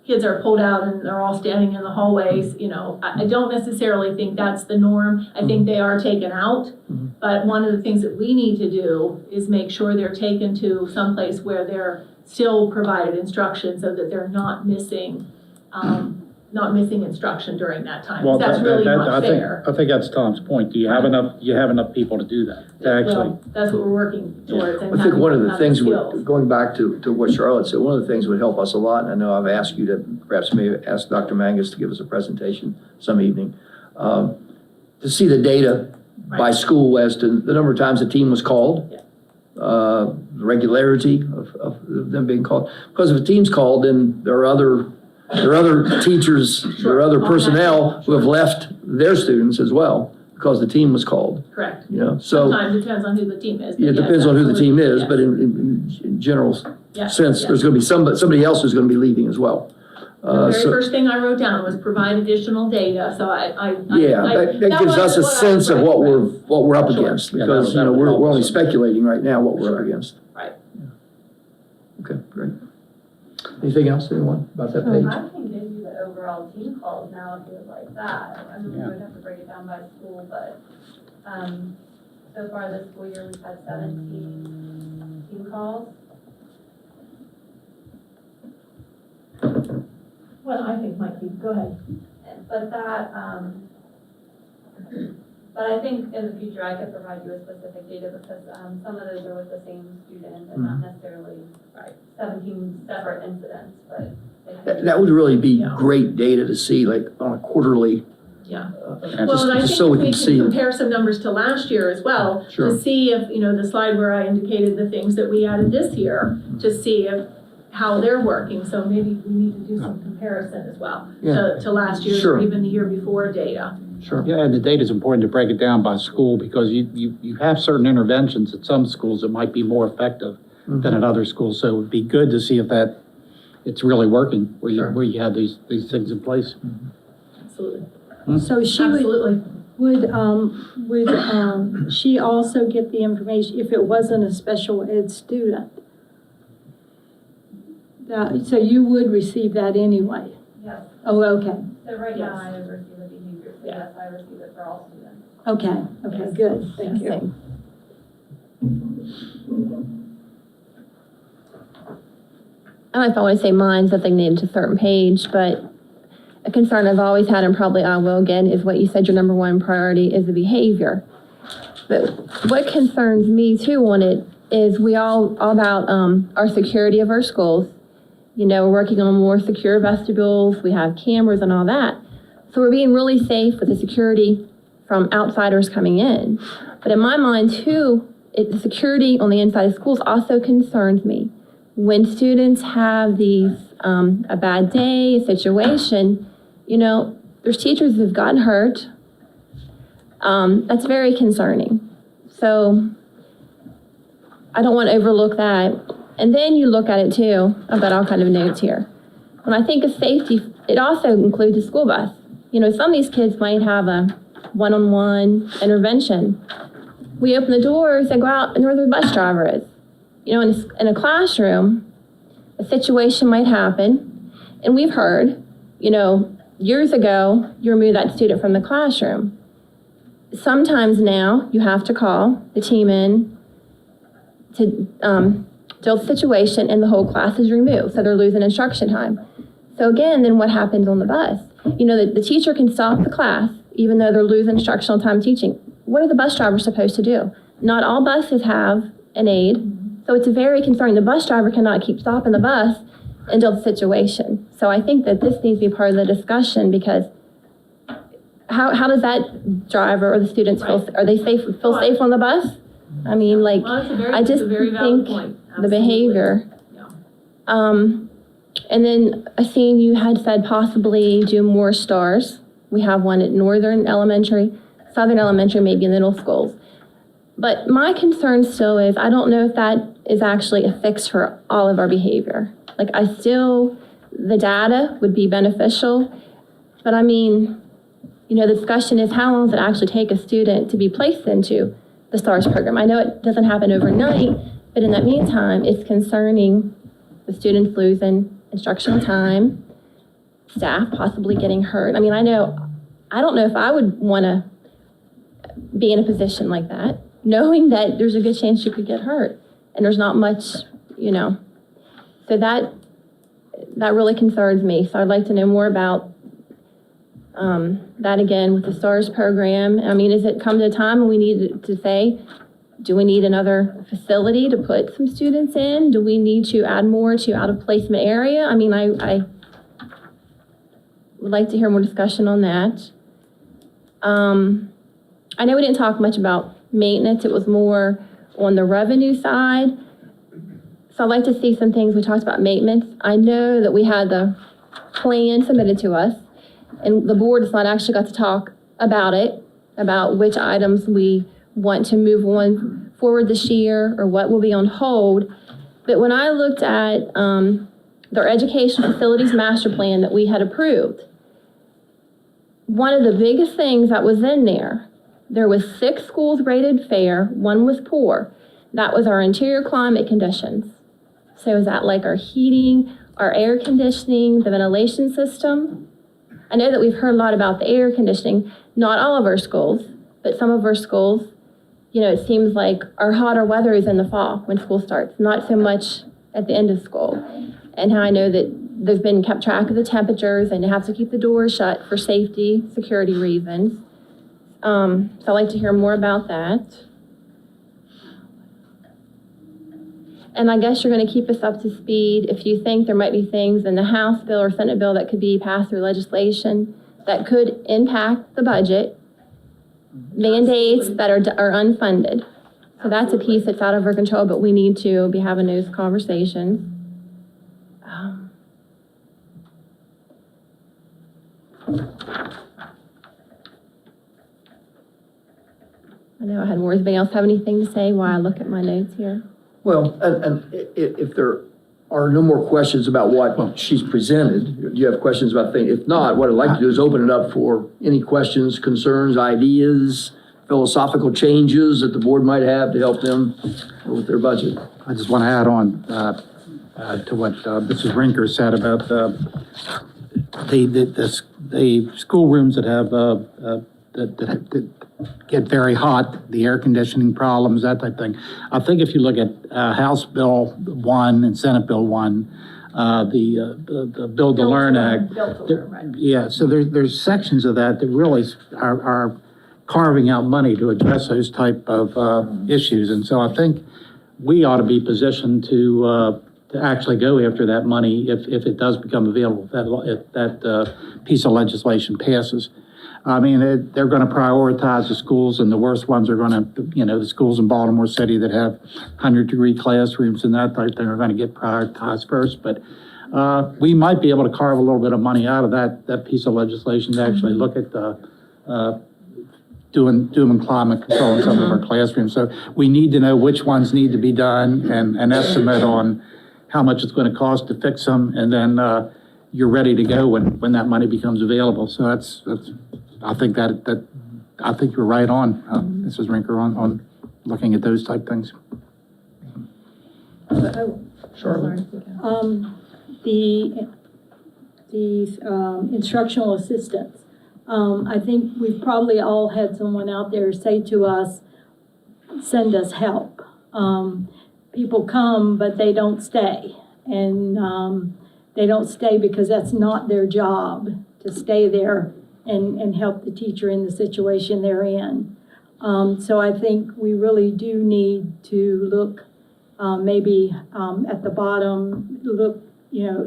kids are pulled out and they're all standing in the hallways, I don't necessarily think that's the norm. I think they are taken out, but one of the things that we need to do is make sure they're taken to someplace where they're still provided instruction so that they're not missing instruction during that time. well, That's really not fair. I think that's Tom's point. Do you have enough people to do that? To actually, Well, that's what we're working towards. and I think one of the having things, skills. going back to what Charlotte said, one of the things would help us a lot, and I know I've asked you to perhaps maybe ask Dr. Mangus to give us a presentation some evening, to see the data by school as to the number of times the team was called, the regularity of them being called. Because if a team's called, then there are other teachers, there are other personnel who have left their students as well because the team was called. Correct. So Sometimes it depends on who the team is. but it yes, depends on who the team is, absolutely, but in general yes. sense, Yes. there's going to be somebody else who's going to be leaving as well. The very So, first thing I wrote down was provide additional data, so yeah, that gives us a sense of what we're up Sure. against, Yeah, because, that would we're help only us. speculating right now what we're up against. Right. Okay, great. Anything else, anyone, about that page? I can give you the overall team calls now if you would like that. I mean, we would have to break it down by school, but, so far this school year, we've had 17 team calls. Well, I think might be, go ahead. But But I think in the future, I could provide you with specific data because some of those are with the same student and not necessarily 17 separate incidents, but. they can be- That would really be Yeah. great data to see, like, on a quarterly. Yeah. And Well, and I just so think we we can can see. compare some numbers to last year as well, Sure. to see if, the slide where I indicated the things that we added this year, to see how they're working. So maybe we need to do some comparison as well to last year's Sure. or even the year before data. Sure. Yeah, and the data is important to break it down by school because you have certain interventions at some schools that might be more effective than at other schools. So it would be good to see if it's really working where you have these things in place. Absolutely. So she would, Absolutely. would she also get the information if it wasn't a special ed student? So you would receive that anyway? Yes, Oh, okay, so right now Yes. I oversee the behavior, so yes, I receive it for all students. okay, good, thank you. I don't know if I want to say mine's designated to a certain page, but a concern I've always had, and probably I will again, is what you said your number one priority is the behavior. But what concerns me too on it is we all about our security of our schools. We're working on more secure vestibules, we have cameras and all that. So we're being really safe with the security from outsiders coming in. But in my mind too, the security on the inside of schools also concerns me. When students have these, a bad day, a situation, there's teachers who've gotten hurt. That's very concerning. So I don't want to overlook that. And then you look at it too, I've got all kind of notes here. When I think of safety, it also includes a school bus. Some of these kids might have a one-on-one intervention. We open the doors, they go out, and where the bus driver is. In a classroom, a situation might happen, and we've heard, years ago, you removed that student from the classroom. Sometimes now, you have to call the team in to deal with the situation, and the whole class is removed, so they're losing instruction time. So again, then what happens on the bus? The teacher can stop the class, even though they're losing instructional time teaching. What are the bus drivers supposed to do? Not all buses have an aide. So it's very concerning. The bus driver cannot keep stopping the bus until the situation. So I think that this needs to be part of the discussion because how does that driver or the students feel? Are they feel safe on the bus? I mean, Well, that's I just a very valid think point. the Absolutely. behavior. Yeah. And then I seen you had said possibly do more stars. We have one at Northern Elementary, Southern Elementary, maybe in middle schools. But my concern still is, I don't know if that is actually a fix for all of our behavior. The data would be beneficial, but I mean, the discussion is how long does it actually take a student to be placed into the STARS program? I know it doesn't happen overnight, but in that meantime, it's concerning the students losing instructional time, staff possibly getting hurt. I mean, I don't know if I would want to be in a position like that, knowing that there's a good chance you could get hurt and there's not much, So that really concerns me. So I'd like to know more about that again with the STARS program. I mean, is it come to a time when we need to say, do we need another facility to put some students in? Do we need to add more to out of placement area? I mean, I would like to hear more discussion on that. I know we didn't talk much about maintenance. It was more on the revenue side. So I'd like to see some things. We talked about maintenance. I know that we had the plan submitted to us, and the board has not actually got to talk about it, about which items we want to move on forward this year or what will be on hold. But when I looked at their educational facilities master plan that we had approved, one of the biggest things that was in there was 6 schools rated fair, 1 was poor. That was our interior climate conditions. So is that like our heating, our air conditioning, the ventilation system? I know that we've heard a lot about the air conditioning, not all of our schools, but some of our schools, it seems like our hotter weather is in the fall when school starts, not so much at the end of school. And how I know that there's been kept track of the temperatures and you have to keep the doors shut for safety, security reasons. So I'd like to hear more about that. And I guess you're going to keep us up to speed if you think there might be things in the House bill or Senate bill that could be passed through legislation that could impact the budget, mandates that are unfunded. So that's a piece that's out of our control, but we need to be having those conversations. I know I had more. Does anybody else have anything to say while I look at my notes here? Well, and if there are no more questions about what she's presented, do you have questions about things? If not, what I'd like to do is open it up for any questions, concerns, ideas, philosophical changes that the board might have to help them with their budget. I just want to add on to what Mrs. Rinker said about the schoolrooms that have that get very hot, the air conditioning problems, that type of thing. I think if you look at House Bill 1 and Senate Bill 1, the Build to Learn Act. Yeah, so there's sections of that that really are carving out money to address those type of issues. And so I think we ought to be positioned to actually go after that money if it does become available, if that piece of legislation passes. I mean, they're going to prioritize the schools, and the worst ones are going to, the schools in Baltimore City that have 100-degree classrooms and that type of thing are going to get prioritized first. But we might be able to carve a little bit of money out of that piece of legislation to actually look at doing climate control in some of our classrooms. So we need to know which ones need to be done and an estimate on how much it's going to cost to fix them, and then you're ready to go when that money becomes available. So that's I think I think you're right on, Mrs. Rinker, on looking at those type things. Sure. The instructional assistants. I think we've probably all had someone out there say to us, send us help. People come, but they don't stay. And they don't stay because that's not their job to stay there and help the teacher in the situation they're in. So I think we really do need to look maybe at the bottom, look,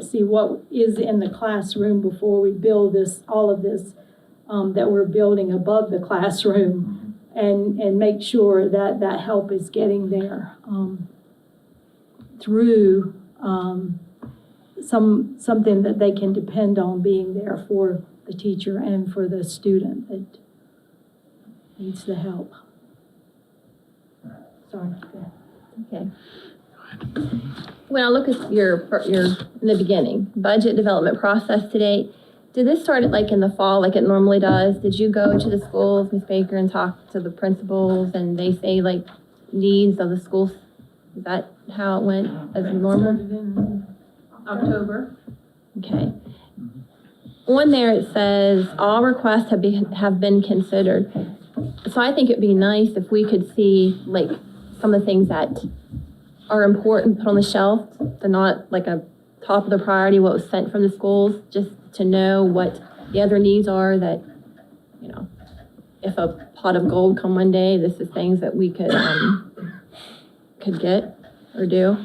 see what is in the classroom before we build all of this that we're building above the classroom, and make sure that that help is getting there through something that they can depend on being there for the teacher and for the student that needs the help. Sorry. Okay. When I look at your in the beginning, budget development process today, did this start like in the fall like it normally does? Did you go to the schools, Ms. Baker, and talk to the principals and they say like needs of the schools? Is that how it went as normal? In October. Okay. On there it says all requests have been considered. So I think it'd be nice if we could see like some of the things that are important put on the shelf. They're not like a top of the priority what was sent from the schools, just to know what the other needs are that, if a pot of gold come one day, this is things that we could get or do.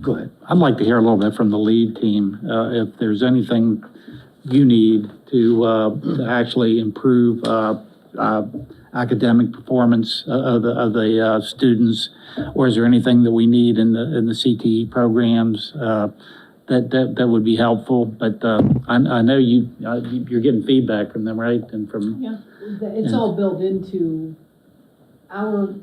Go ahead. I'd like to hear a little bit from the lead team, if there's anything you need to actually improve academic performance of the students, or is there anything that we need in the CTE programs that would be helpful? But I know you're getting feedback from them, right? And from It's all built into our,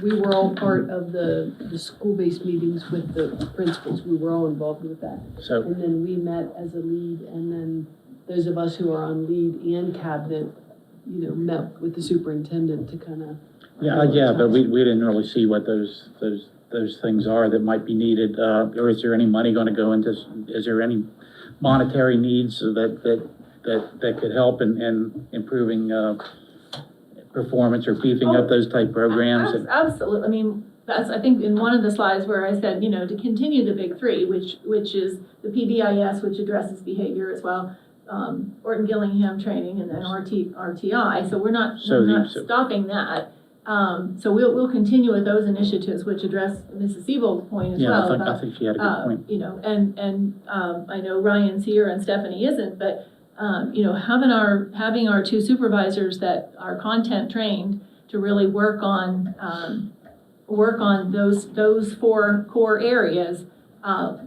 we were all part of the school-based meetings with the principals. We were all involved with that. So, And then we met as a lead, and then those of us who are on lead and cabinet, met with the superintendent to kind of. yeah, but we didn't really see what those things are that might be needed. Or is there any money going to go into? Is there any monetary needs that could help in improving performance or beefing up those type programs? Absolutely. I mean, that's, I think, in one of the slides where I said, to continue the big three, which is the PBIS, which addresses behavior as well, Orton Gillingham training, and then RTI. So we're not stopping that. So we'll continue with those initiatives, which address Mrs. Siebel's point as well. I think she had a good point. And I know Ryan's here and Stephanie isn't, but having our two supervisors that are content trained to really work on those four core areas,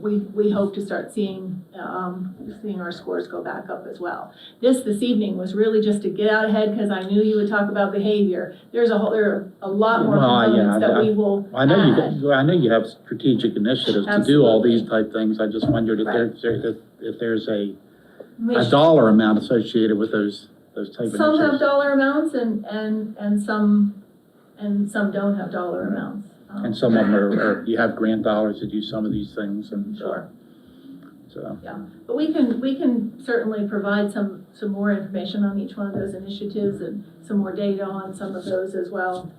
we hope to start seeing our scores go back up as well. This evening was really just to get out ahead, because I knew you would talk about behavior. There are a lot more components that we will I know you have strategic initiatives to do all these type things. I just wondered if there's a dollar amount associated with those type of Some have initiatives. dollar amounts and some don't have dollar amounts. And some of them are, you have grant dollars to do some of these things, and Sure. so. Yeah, but we can certainly provide some more information on each one of those initiatives and some more data on some of those as well.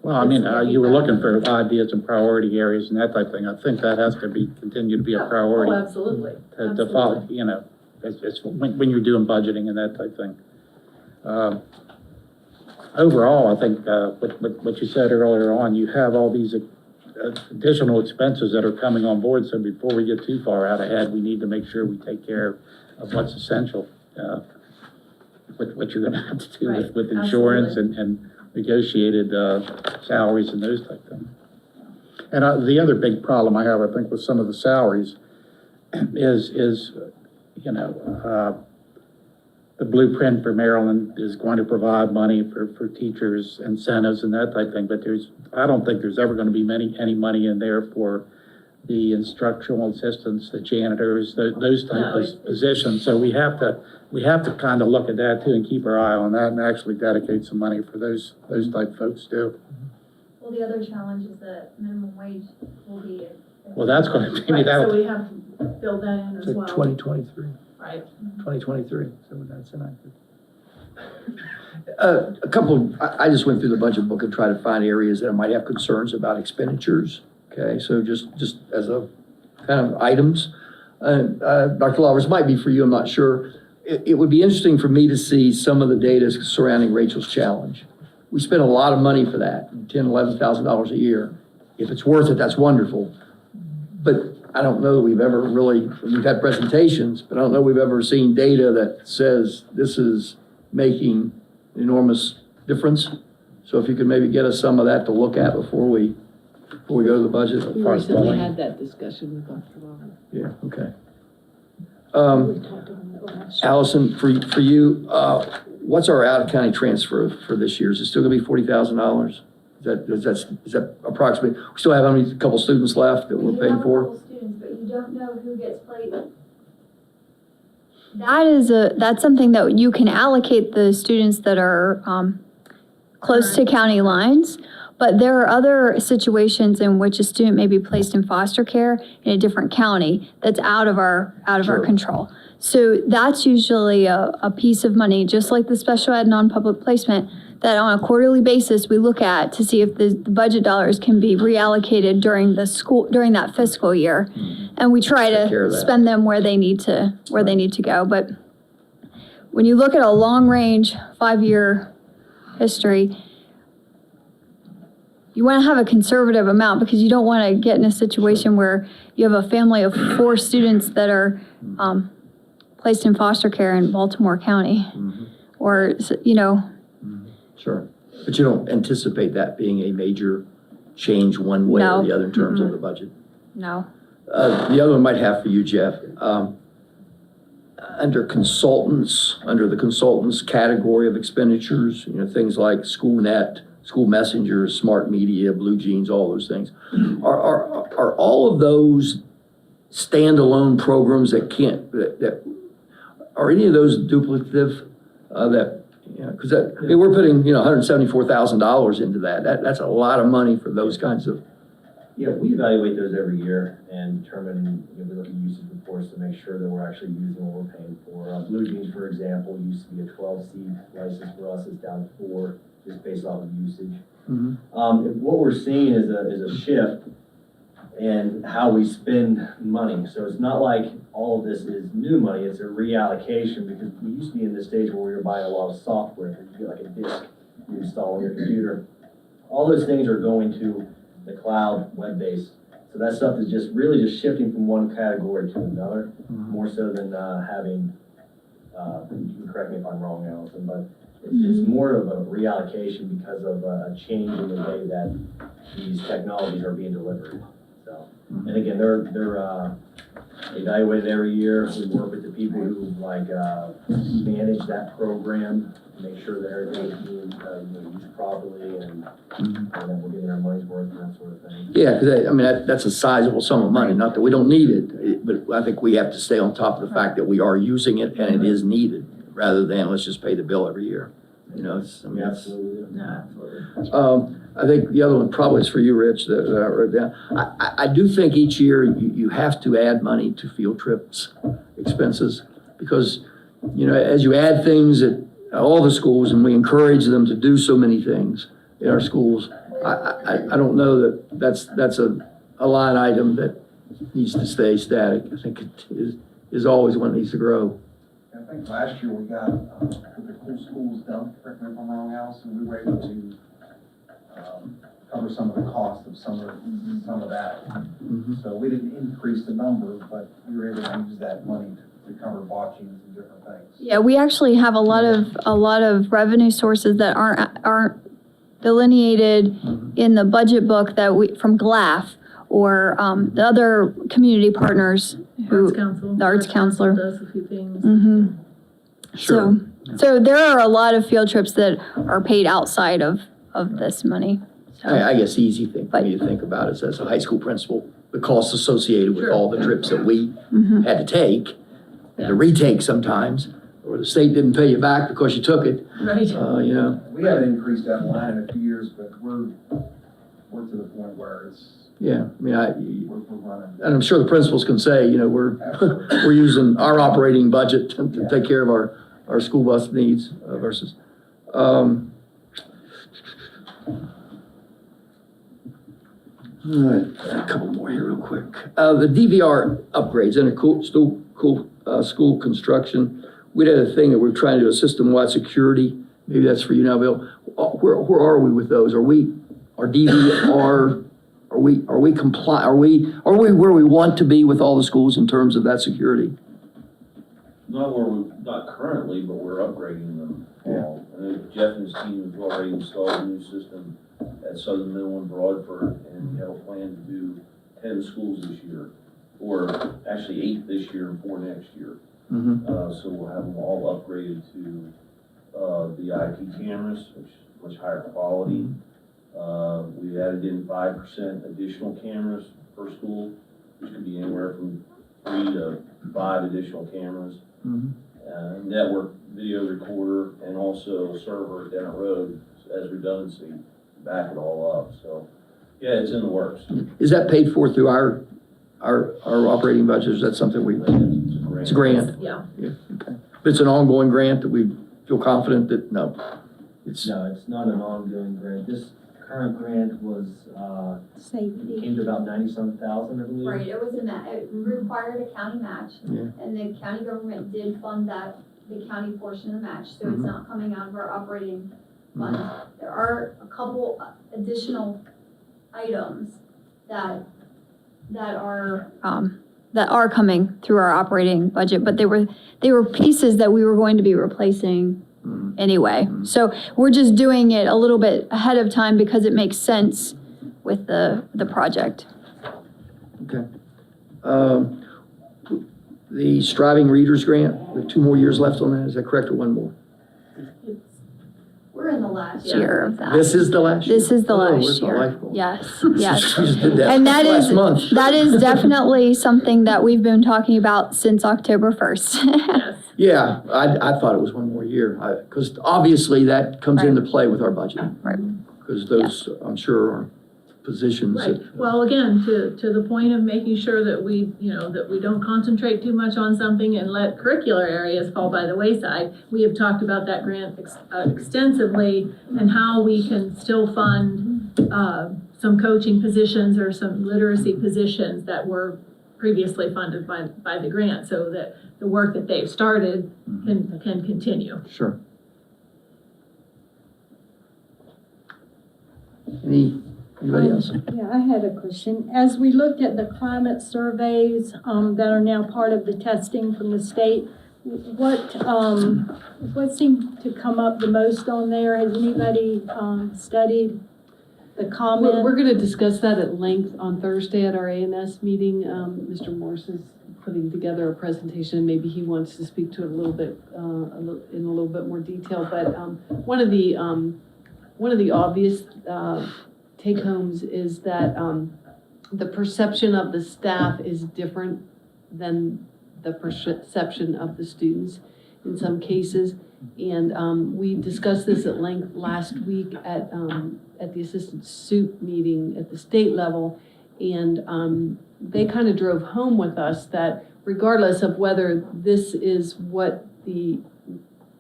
Well, I mean, you were looking for ideas and priority areas and that type of thing. I think that has to continue to be a priority. Oh, absolutely. To follow, it's when you're doing budgeting and that type of thing. Overall, I think what you said earlier on, you have all these additional expenses that are coming on board. So before we get too far out ahead, we need to make sure we take care of what's essential. What you're going to have to do with insurance and negotiated salaries and those type of things. And the other big problem I have, I think, with some of the salaries is the blueprint for Maryland is going to provide money for teachers, incentives and that type of thing, but I don't think there's ever going to be any money in there for the instructional assistants, the janitors, those type of positions. So we have to kind of look at that too and keep our eye on that and actually dedicate some money for those type folks too. Well, the other challenge is that minimum wage will be. Well, that's going to be Right, so we have to build that in as well. 2023. Right. 2023, so that's enacted. I just went through the budget book and tried to find areas that I might have concerns about expenditures. Okay, so just as a kind of items. Dr. Lawrence, might be for you, I'm not sure. It would be interesting for me to see some of the data surrounding Rachel's Challenge. We spend a lot of money for that, $10,000, $11,000 a year. If it's worth it, that's wonderful. But I don't know that we've ever really, we've had presentations, but I don't know we've ever seen data that says this is making an enormous difference. So if you could maybe get us some of that to look at before we go to the budget. We recently had that discussion with Dr. Lawrence. Yeah, okay. Allison, for you, what's our out-of-county transfer for this year? Is it still gonna be $40,000? Is that approximately, we still have a couple students left that we're paying for? You have a couple students, but you don't know who gets placed. That's something that you can allocate the students that are close to county lines, but there are other situations in which a student may be placed in foster care in a different county that's out of our control. So that's usually a piece of money, just like the special ed non-public placement, that on a quarterly basis we look at to see if the budget dollars can be reallocated during that fiscal year. And we try to spend them where they need to go. But when you look at a long range 5-year history, you want to have a conservative amount because you don't want to get in a situation where you have a family of 4 students that are placed in foster care in Baltimore County. Or, Sure, but you don't anticipate that being a major change one way or the other in terms of the budget? No. The other one might have for you, Jeff. Under the consultants category of expenditures, things like SchoolNet, School Messenger, Smart Media, Blue Jeans, all those things. Are all of those standalone programs that are any of those duplicative because we're putting, $174,000 into that. That's a lot of money for those kinds of. Yeah, we evaluate those every year and determine, we look at usage reports to make sure that we're actually using what we're paying for. Blue Jeans, for example, used to be a 12-seat license for us. It's down to 4, just based off of usage. What we're seeing is a shift in how we spend money. So it's not like all of this is new money, it's a reallocation, because we used to be in this stage where we were buying a lot of software. You get like a disk you install on your computer. All those things are going to the cloud, web-based. So that stuff is just really just shifting from one category to another, more so than having, you can correct me if I'm wrong, Allison, but it's more of a reallocation because of a change in the way that these technologies are being delivered. So, and again, they're evaluated every year. We work with the people who manage that program, make sure that everything's being used properly, and that we're getting our money's worth and that sort of thing. Yeah, because I mean, that's a sizable sum of money, not that we don't need it, but I think we have to stay on top of the fact that we are using it and it is needed, rather than let's just pay the bill every year. You know, it's, I mean, it's, Absolutely. Absolutely. I think the other one probably is for you, Rich, that I wrote down. I do think each year you have to add money to field trips expenses, because, you know, as you add things at all the schools, and we encourage them to do so many things in our schools, I don't know that that's a line item that needs to stay static. I think it is always one that needs to grow. I think last year we got, with the cool schools done, correct me if I'm wrong, Allison, we were able to cover some of the cost of some of that. So we didn't increase the number, but we were able to use that money to cover botchings and different things. Yeah, we actually have a lot of revenue sources that aren't delineated in the budget book from GLAF or the other community partners who. The Arts Counselor. Does a few things. Sure. So there are a lot of field trips that are paid outside of this money. So, I guess the easy thing for me to think about is, as a high school principal, the costs associated with all the trips that we had to take, and to retake sometimes, or the state didn't pay you back because you took it, Right. you know. We haven't increased that line in a few years, but we're to the point where it's, Yeah, I mean, we're running. and I'm sure the principals can say, you know, we're using our operating budget to take care of our school bus needs versus. All right, a couple more here real quick. The DVR upgrades and school construction. We had a thing that we're trying to do, a system-wide security. Maybe that's for you now, Bill. Where are we with those? Are we comply? Are we where we want to be with all the schools in terms of that security? Not currently, but we're upgrading them all. I know Jeff and his team have already installed a new system at Southern Middle and Broadford, and we have a plan to do 10 schools this year, or actually 8 this year and 4 next year. So we'll have them all upgraded to the IP cameras, which is much higher quality. We added in 5% additional cameras per school, which could be anywhere from 3 to 5 additional cameras. Network video recorder, and also a server down the road as redundancy to back it all up. So yeah, it's in the works. Is that paid for through our operating budget? Is that something it's a grant? Yeah. Okay. But it's an ongoing grant that we feel confident that, no. It's not an ongoing grant. This current grant was, came to about 90-some thousand, I believe. Right, it was it required a county match, Yeah. and the county government did fund the county portion of the match, so it's not coming out of our operating fund. There are a couple additional items that are coming through our operating budget, but they were pieces that we were going to be replacing anyway. So we're just doing it a little bit ahead of time because it makes sense with the project. Okay. The Striving Readers Grant, we have 2 more years left on that. Is that correct, or 1 more? we're in the last Year of that. This is the last year? This is the Oh, last where's my year. life goal? Yes, We yes. just did that And that last month. that is definitely something that we've been talking about since October 1st. Yeah, I thought it was 1 more year, because obviously that comes into play with our budget. Right. Because those, I'm sure, are positions. Right, well, again, to the point of making sure that we, that we don't concentrate too much on something and let curricular areas fall by the wayside. We have talked about that grant extensively and how we can still fund some coaching positions or some literacy positions that were previously funded by the grant, so that the work that they've started can continue. Sure. Anybody else? Yeah, I had a question. As we looked at the climate surveys that are now part of the testing from the state, what seemed to come up the most on there? Has anybody studied the comment? We're gonna discuss that at length on Thursday at our A&S meeting. Mr. Morse is putting together a presentation. Maybe he wants to speak to it a little bit, in a little bit more detail. But one of the obvious take-homes is that the perception of the staff is different than the perception of the students in some cases. And we discussed this at length last week at the assistant sup meeting at the state level. And they kind of drove home with us that regardless of whether this is what we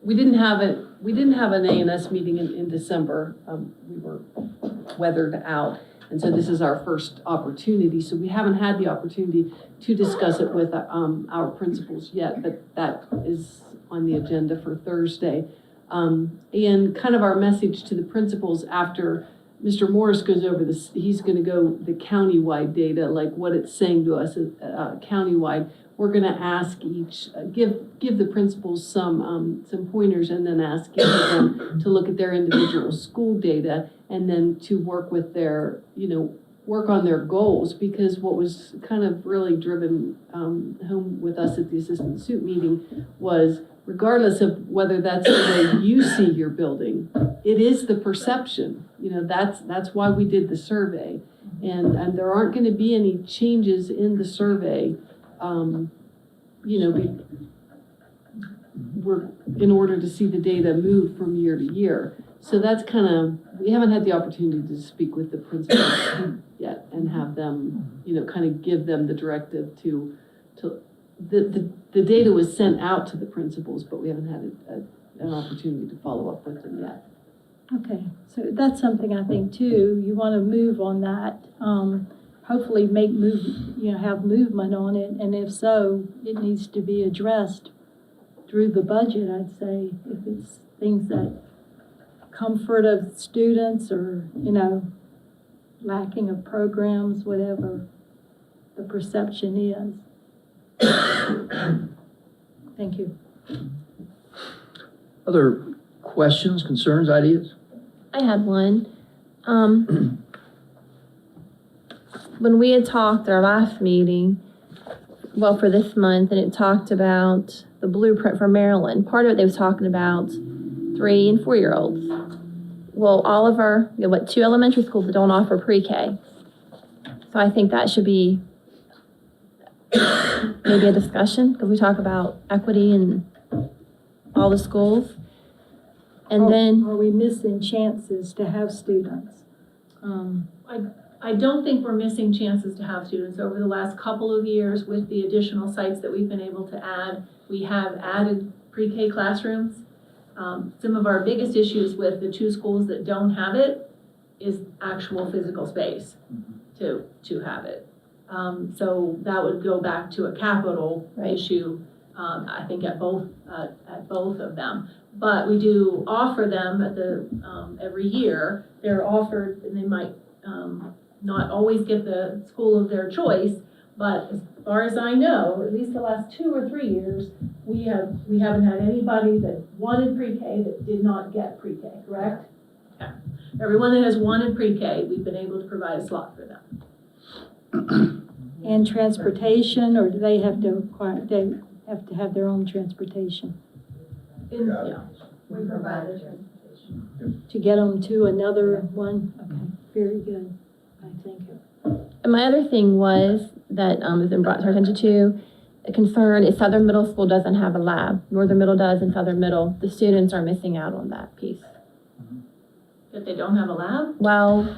didn't have an A&S meeting in December. We were weathered out. And so this is our first opportunity. So we haven't had the opportunity to discuss it with our principals yet, but that is on the agenda for Thursday. And kind of our message to the principals after Mr. Morris goes over this, he's gonna go the countywide data, like what it's saying to us countywide. We're gonna ask each, give the principals some pointers and then ask each of them to look at their individual school data and then to work with their, work on their goals. Because what was kind of really driven home with us at the assistant sup meeting was regardless of whether that's the way you see your building, it is the perception. That's why we did the survey. And there aren't gonna be any changes in the survey we're in order to see the data move from year to year. So that's we haven't had the opportunity to speak with the principals yet and have them, kind of give them the directive the data was sent out to the principals, but we haven't had an opportunity to follow up with them yet. Okay, so that's something I think too, you want to move on that. Hopefully have movement on it, and if so, it needs to be addressed through the budget, I'd say, if it's things that comfort of students or, lacking of programs, whatever the perception is. Thank you. Other questions, concerns, ideas? I had one. When we had talked at our last meeting, for this month, and it talked about the blueprint for Maryland, part of it they was talking about 3 and 4-year-olds. Well, all of our, 2 elementary schools that don't offer pre-K. So I think that should be maybe a discussion, because we talk about equity in all the schools. And then, are we missing chances to have students? I don't think we're missing chances to have students. Over the last couple of years, with the additional sites that we've been able to add, we have added pre-K classrooms. Some of our biggest issues with the 2 schools that don't have it is actual physical space to have it. So that would go back to a capital issue, I think at both of them. But we do offer them at every year. They're offered, and they might not always get the school of their choice, but as far as I know, at least the last 2 or 3 years, we haven't had anybody that wanted pre-K that did not get pre-K, correct? Yeah. Everyone that has wanted pre-K, we've been able to provide a slot for them. And transportation, or do they have to have their own transportation? Yeah. We provide the transportation. To get them to another one? Okay, very good. Thank you. and my other thing was that has been brought to our attention too. A concern is Southern Middle School doesn't have a lab. Northern Middle does, and Southern Middle. The students are missing out on that piece. That they don't have a lab? Well,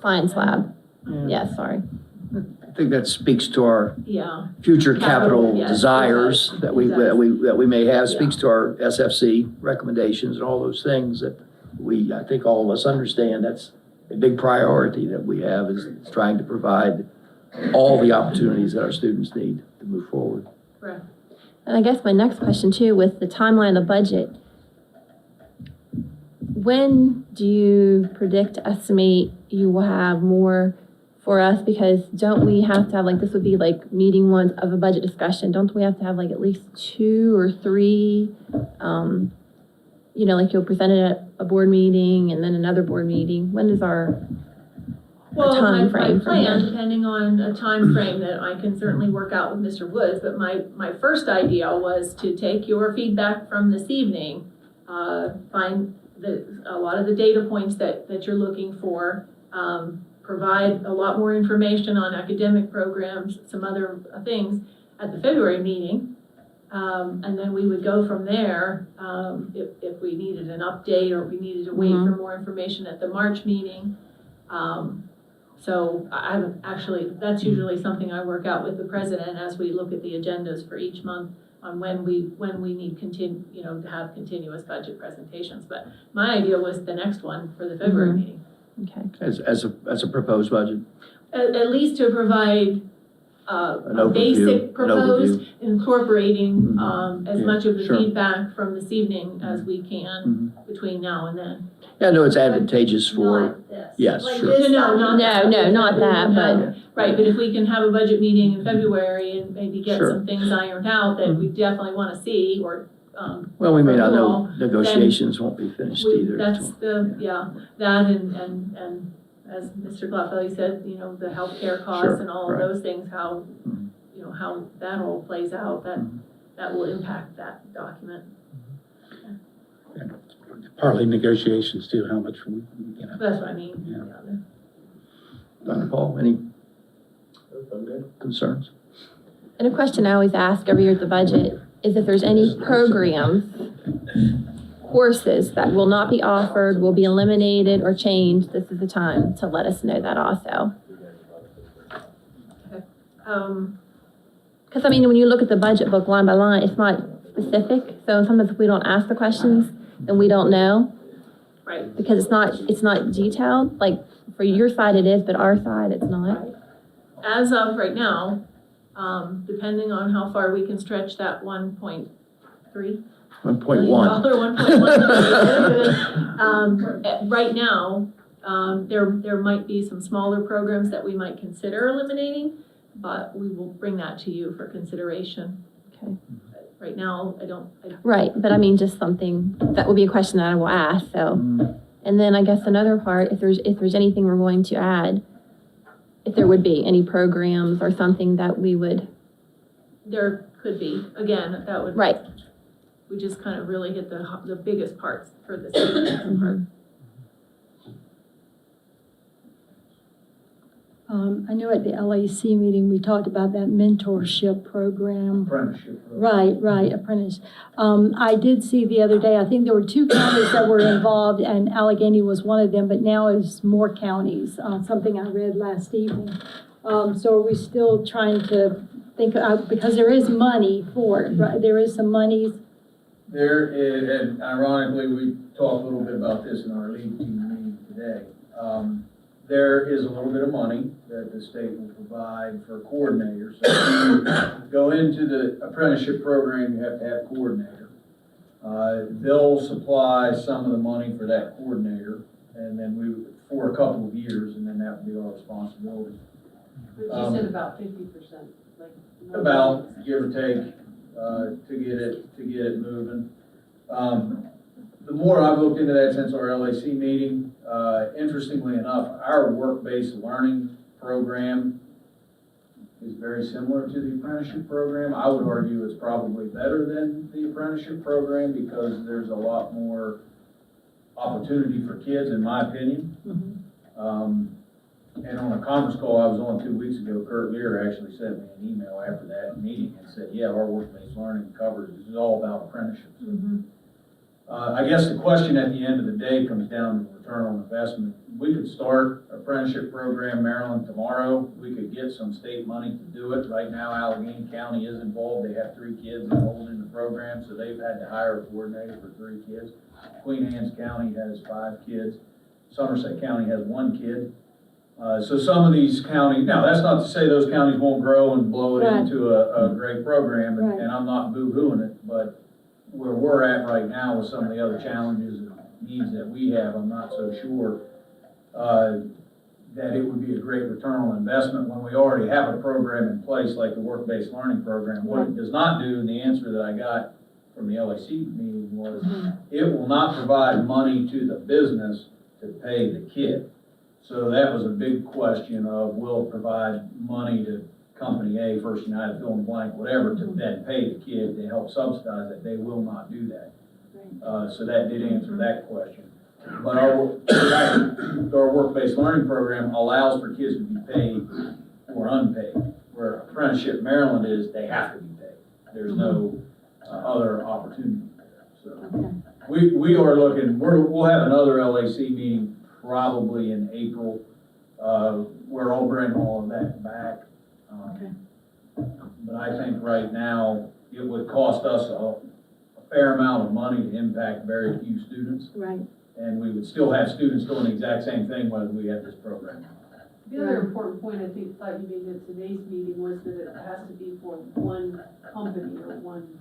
Science lab, Yeah. yes, sorry. I think that speaks to our Yeah, future capital Capital, yes, desires it does. that we, It does. that we may have, Yeah. speaks to our SFC recommendations and all those things that I think all of us understand. That's a big priority that we have, is trying to provide all the opportunities that our students need to move forward. correct. And I guess my next question too, with the timeline of budget, when do you predict, estimate you will have more for us? Because don't we have to have, like, this would be like meeting one of a budget discussion, don't we have to have like at least 2 or 3? You know, like you'll present it at a board meeting and then another board meeting. When is our Well, time my frame for plan, here? depending on a time frame that I can certainly work out with Mr. Woods, but my first idea was to take your feedback from this evening, find a lot of the data points that you're looking for, provide a lot more information on academic programs, some other things at the February meeting. And then we would go from there, if we needed an update or if we needed to wait for more information at the March meeting. So I haven't actually, that's usually something I work out with the president as we look at the agendas for each month on when we need to have continuous budget presentations. But my idea was the next one for the February meeting. Okay. As a proposed budget. At least to provide An a overview, basic an proposed, overview. incorporating as Yeah, much of the sure. feedback from this evening as we can between now and then. Yeah, no, it's advantageous for, Not this. yes, Like sure. this No, not that. No, not that, but Right, but if we can have a budget meeting in February and maybe get Sure. some things ironed out that we definitely want to see, or, well, we may not know, Well, negotiations won't be finished either. that's so. that and as Mr. Glaffelli said, you know, the healthcare costs Sure, and all of right. those things, how, Mhm. you know, how that all plays out, that will impact that document. Partly negotiations too, how much, you know. That's what I mean. Yeah. Dr. Paul, any I'm good. concerns? And a question I always ask every year at the budget is if there's any programs, courses that will not be offered, will be eliminated or changed, this is the time to let us know that also. Because I mean, when you look at the budget book line by line, it's not specific. So sometimes if we don't ask the questions, then we don't know. Right. Because it's not detailed. Like for your side it is, but our side it's not. As of right now, depending on how far we can stretch that 1.3 1.1. $1.1. Right now, there might be some smaller programs that we might consider eliminating, but we will bring that to you for consideration. Okay. Right now, Right, but I mean, just something, that will be a question that I will ask, so. And then I guess another part, if there's anything we're going to add, if there would be any programs or something that we would. there could be, again, that would. Right. We just kind of really hit the biggest parts for this part. I know at the LAC meeting, we talked about that mentorship program. Apprenticeship program. Right, apprentice. I did see the other day, I think there were 2 counties that were involved, and Allegheny was one of them, but now it's more counties, something I read last evening. So are we still trying to think, because there is money for it, right? There is some monies. There is, and ironically, we talked a little bit about this in our lead team meeting today. There is a little bit of money that the state will provide for coordinators. So if you go into the apprenticeship program, you have to have a coordinator. They'll supply some of the money for that coordinator, and then for a couple of years, and then that will be our responsibility. But you said about 50%, like. About, give or take, to get it moving. The more I've looked into that since our LAC meeting, interestingly enough, our work-based learning program is very similar to the apprenticeship program. I would argue it's probably better than the apprenticeship program because there's a lot more opportunity for kids, in my opinion. And on a conference call I was on 2 weeks ago, Kurt Lear actually sent me an email after that meeting and said, yeah, our work-based learning covers, this is all about apprenticeships. I guess the question at the end of the day comes down to return on investment. We could start apprenticeship program, Maryland, tomorrow. We could get some state money to do it. Right now, Allegheny County is involved. They have 3 kids enrolled in the program, so they've had to hire a coordinator for 3 kids. Queen Anne's County has 5 kids. Somerset County has 1 kid. So some of these counties, now that's not to say those counties won't grow and blow it Right. into a great program, Right. and I'm not boo-hooing it, but where we're at right now with some of the other challenges and needs that we have, I'm not so sure that it would be a great return on investment when we already have a program in place like the work-based learning program. What it does not do, and the answer that I got from the LAC meeting was, it will not provide money to the business to pay the kid. So that was a big question of, will it provide money to company A, First United, fill in the blank, whatever, to then pay the kid to help subsidize it. They will not do that. So that did answer that question. But our work-based learning program allows for kids to be paid or unpaid, where Apprenticeship Maryland is, they have to be paid. There's no other opportunity there. So we are looking, we'll have another LAC meeting probably in April, where I'll bring all of that back. But I think right now, it would cost us a fair amount of money to impact very few students. Right. And we would still have students doing the exact same thing whether we have this program. The other important point I think thought you made at today's meeting was that it has to be for one company or one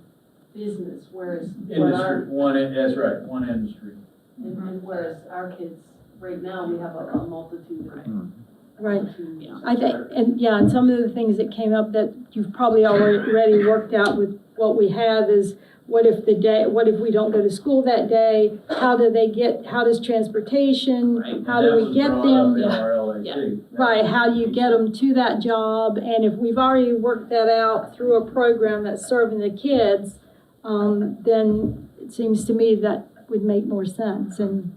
business, whereas That's right, one industry. and whereas our kids, right now, we have a multitude of. Right. I think, and some of the things that came up that you've probably already worked out with what we have is, what if we don't go to school that day? How does transportation, how do we get them? Right, how do you get them to that job? And if we've already worked that out through a program that's serving the kids, then it seems to me that would make more sense. And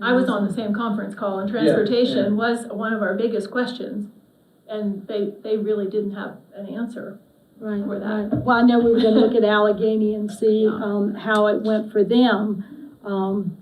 I was on the same conference call, and transportation was one of our biggest questions, and they really didn't have an answer for that. Well, I know we were gonna look at Allegheny and see, how it went for them,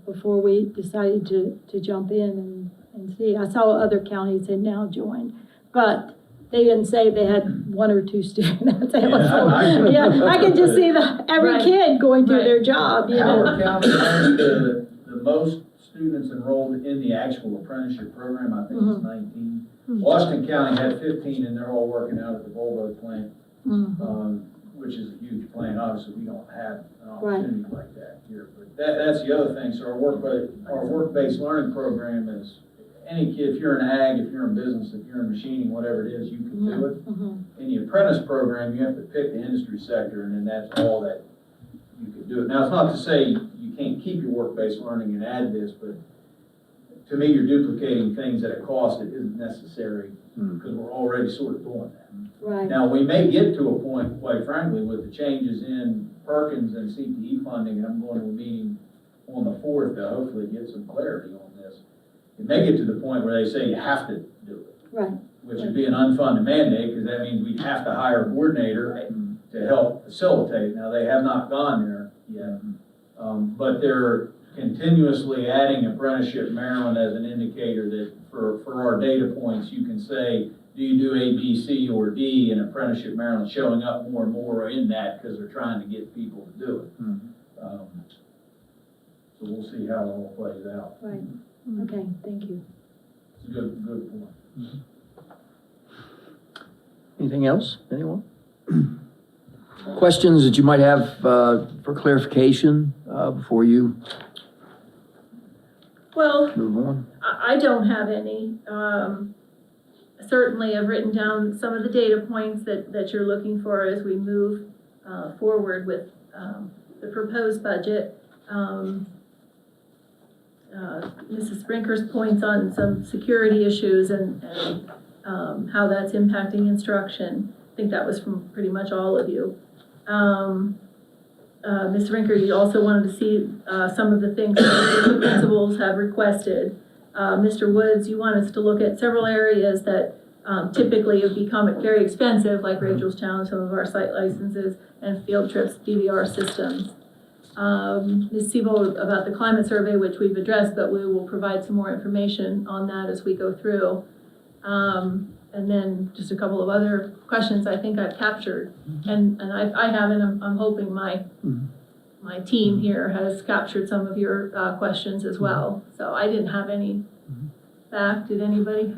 before we decided to jump in and see. I saw other counties had now joined, but they didn't say they had 1 or 2 students. I could just see every kid going to their job, you know. Howard County has the most students enrolled in the actual apprenticeship program, I think it's 19. Washington County had 15, and they're all working out at the Volvo plant, which is a huge plant. Obviously, we don't have an opportunity like that here. But that's the other thing. So our work-based learning program is, any kid, if you're in ag, if you're in business, if you're in machining, whatever it is, you can do it. In the apprentice program, you have to pick the industry sector, and then that's all that you can do it. Now, it's not to say you can't keep your work-based learning and add this, but to me, you're duplicating things at a cost that isn't necessary, because we're already sort of doing that. Right. Now, we may get to a point, quite frankly, with the changes in Perkins and CTE funding, and I'm going to a meeting on the 4th to hopefully get some clarity on this. It may get to the point where they say you have to do it. Right. Which would be an unfunded mandate, because that means we'd have to hire a coordinator to help facilitate. Now, they have not gone there yet, but they're continuously adding Apprenticeship Maryland as an indicator that for our data points, you can say, do you do A, B, C, or D, and Apprenticeship Maryland showing up more and more in that because they're trying to get people to do it. So we'll see how it all plays out. Right. Okay, thank you. It's a good point. Anything else, anyone? Questions that you might have for clarification before you Well, move on? I don't have any. Certainly, I've written down some of the data points that you're looking for as we move forward with the proposed budget. Mrs. Brinker's points on some security issues and how that's impacting instruction. I think that was from pretty much all of you. Ms. Brinker, you also wanted to see some of the things that the principals have requested. Mr. Woods, you want us to look at several areas that typically have become very expensive, like Rachel's Challenge, some of our site licenses, and field trips, DVR systems. Ms. Siebel about the climate survey, which we've addressed, but we will provide some more information on that as we go through. And then just a couple of other questions I think I've captured. And I haven't, I'm hoping my team here has captured some of your questions as well. So I didn't have any back. Did anybody?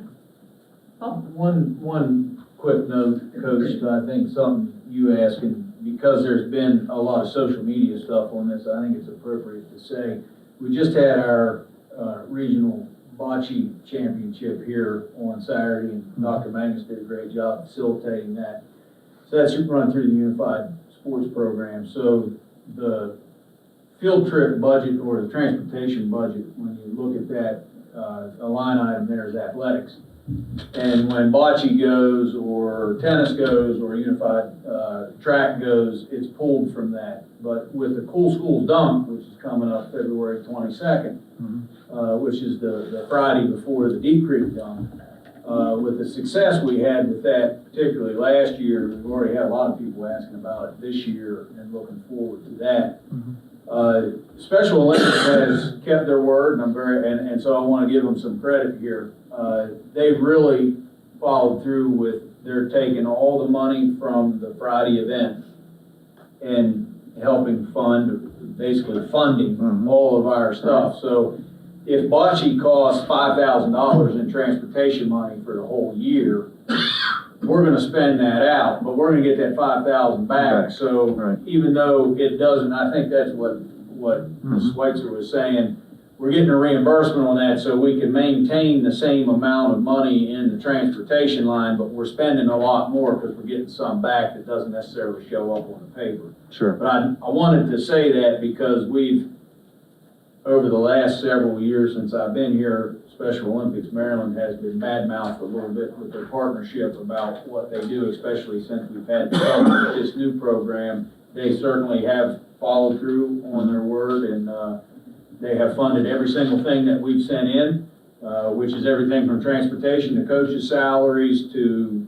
Paul? One quick note, Coach, I think something you asked, and because there's been a lot of social media stuff on this, I think it's appropriate to say, we just had our regional bocce championship here on Saturday, and Dr. Magnus did a great job facilitating that. So that's run through the Unified Sports Program. So the field trip budget or the transportation budget, when you look at that, a line item there is athletics. And when bocce goes, or tennis goes, or unified track goes, it's pulled from that. But with the Cool Schools Dunk, which is coming up February 22nd, which is the Friday before the Deep Creek Dunk, with the success we had with that, particularly last year, we've already had a lot of people asking about it this year and looking forward to that. Special Olympics has kept their word, and and so I want to give them some credit here. They've really followed through with, they're taking all the money from the Friday event and helping fund, basically funding all of our stuff. So if bocce costs $5,000 in transportation money for the whole year, we're gonna spend that out, but we're gonna get that $5,000 back. So even though it doesn't, I think that's what Ms. Schweitzer was saying, we're getting a reimbursement on that so we can maintain the same amount of money in the transportation line, but we're spending a lot more because we're getting some back that doesn't necessarily show up on the paper. Sure. But I wanted to say that because we've, over the last several years since I've been here, Special Olympics Maryland has been bad-mouthed a little bit with their partnership about what they do, especially since we've had this new program. They certainly have followed through on their word, and they have funded every single thing that we've sent in, which is everything from transportation to coaches' salaries to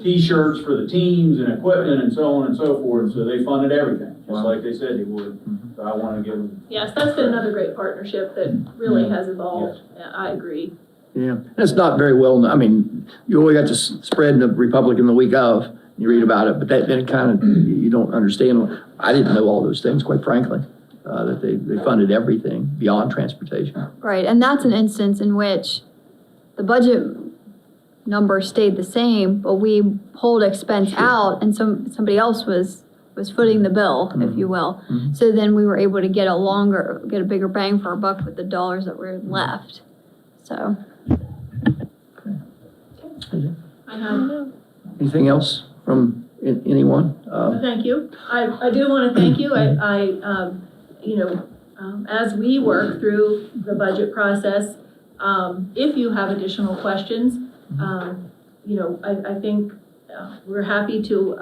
T-shirts for the teams and equipment and so on and so forth. So they funded everything, just like they said they would. So I want to give them. Yes, that's been another great partnership that really has evolved. Yeah, I agree. Yeah, it's not very well, I mean, you only got to spread in the Republican the week of, you read about it, but then it kind of, you don't understand. I didn't know all those things, quite frankly, that they funded everything beyond transportation. Right, and that's an instance in which the budget number stayed the same, but we pulled expense out and somebody else was footing the bill, if you will. So then we were able to get a bigger bang for our buck with the dollars that were left, so. I have. Anything else from anyone? Thank you. I do want to thank you. As we work through the budget process, if you have additional questions, I think we're happy to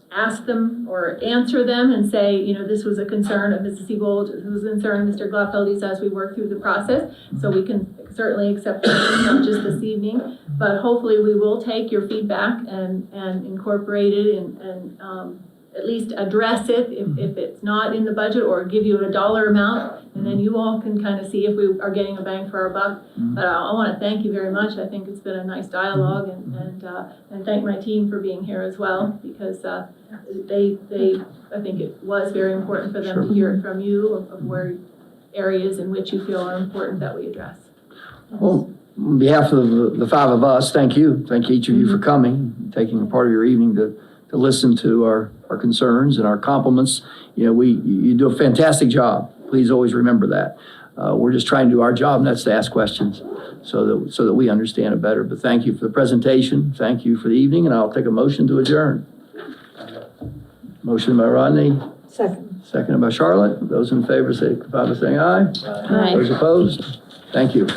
ask them or answer them and say, this was a concern of Mrs. Siebold, this was a concern of Mr. Gloffeldes as we work through the process. So we can certainly accept that, not just this evening, but hopefully we will take your feedback and incorporate it and at least address it if it's not in the budget, or give you a dollar amount, and then you all can kind of see if we are getting a bang for our buck. But I want to thank you very much. I think it's been a nice dialogue, and thank my team for being here as well, because I think it was very important for them to hear it from you of where areas in which you feel are important that we address. Well, on behalf of the five of us, thank you. Thank each of you for coming, taking a part of your evening to listen to our concerns and our compliments. You do a fantastic job. Please always remember that. We're just trying to do our job, and that's to ask questions so that we understand it better. But thank you for the presentation. Thank you for the evening, and I'll take a motion to adjourn. Motion by Rodney. Second. Seconded by Charlotte. Those in favor say, by saying aye. Aye. Those opposed? Thank you.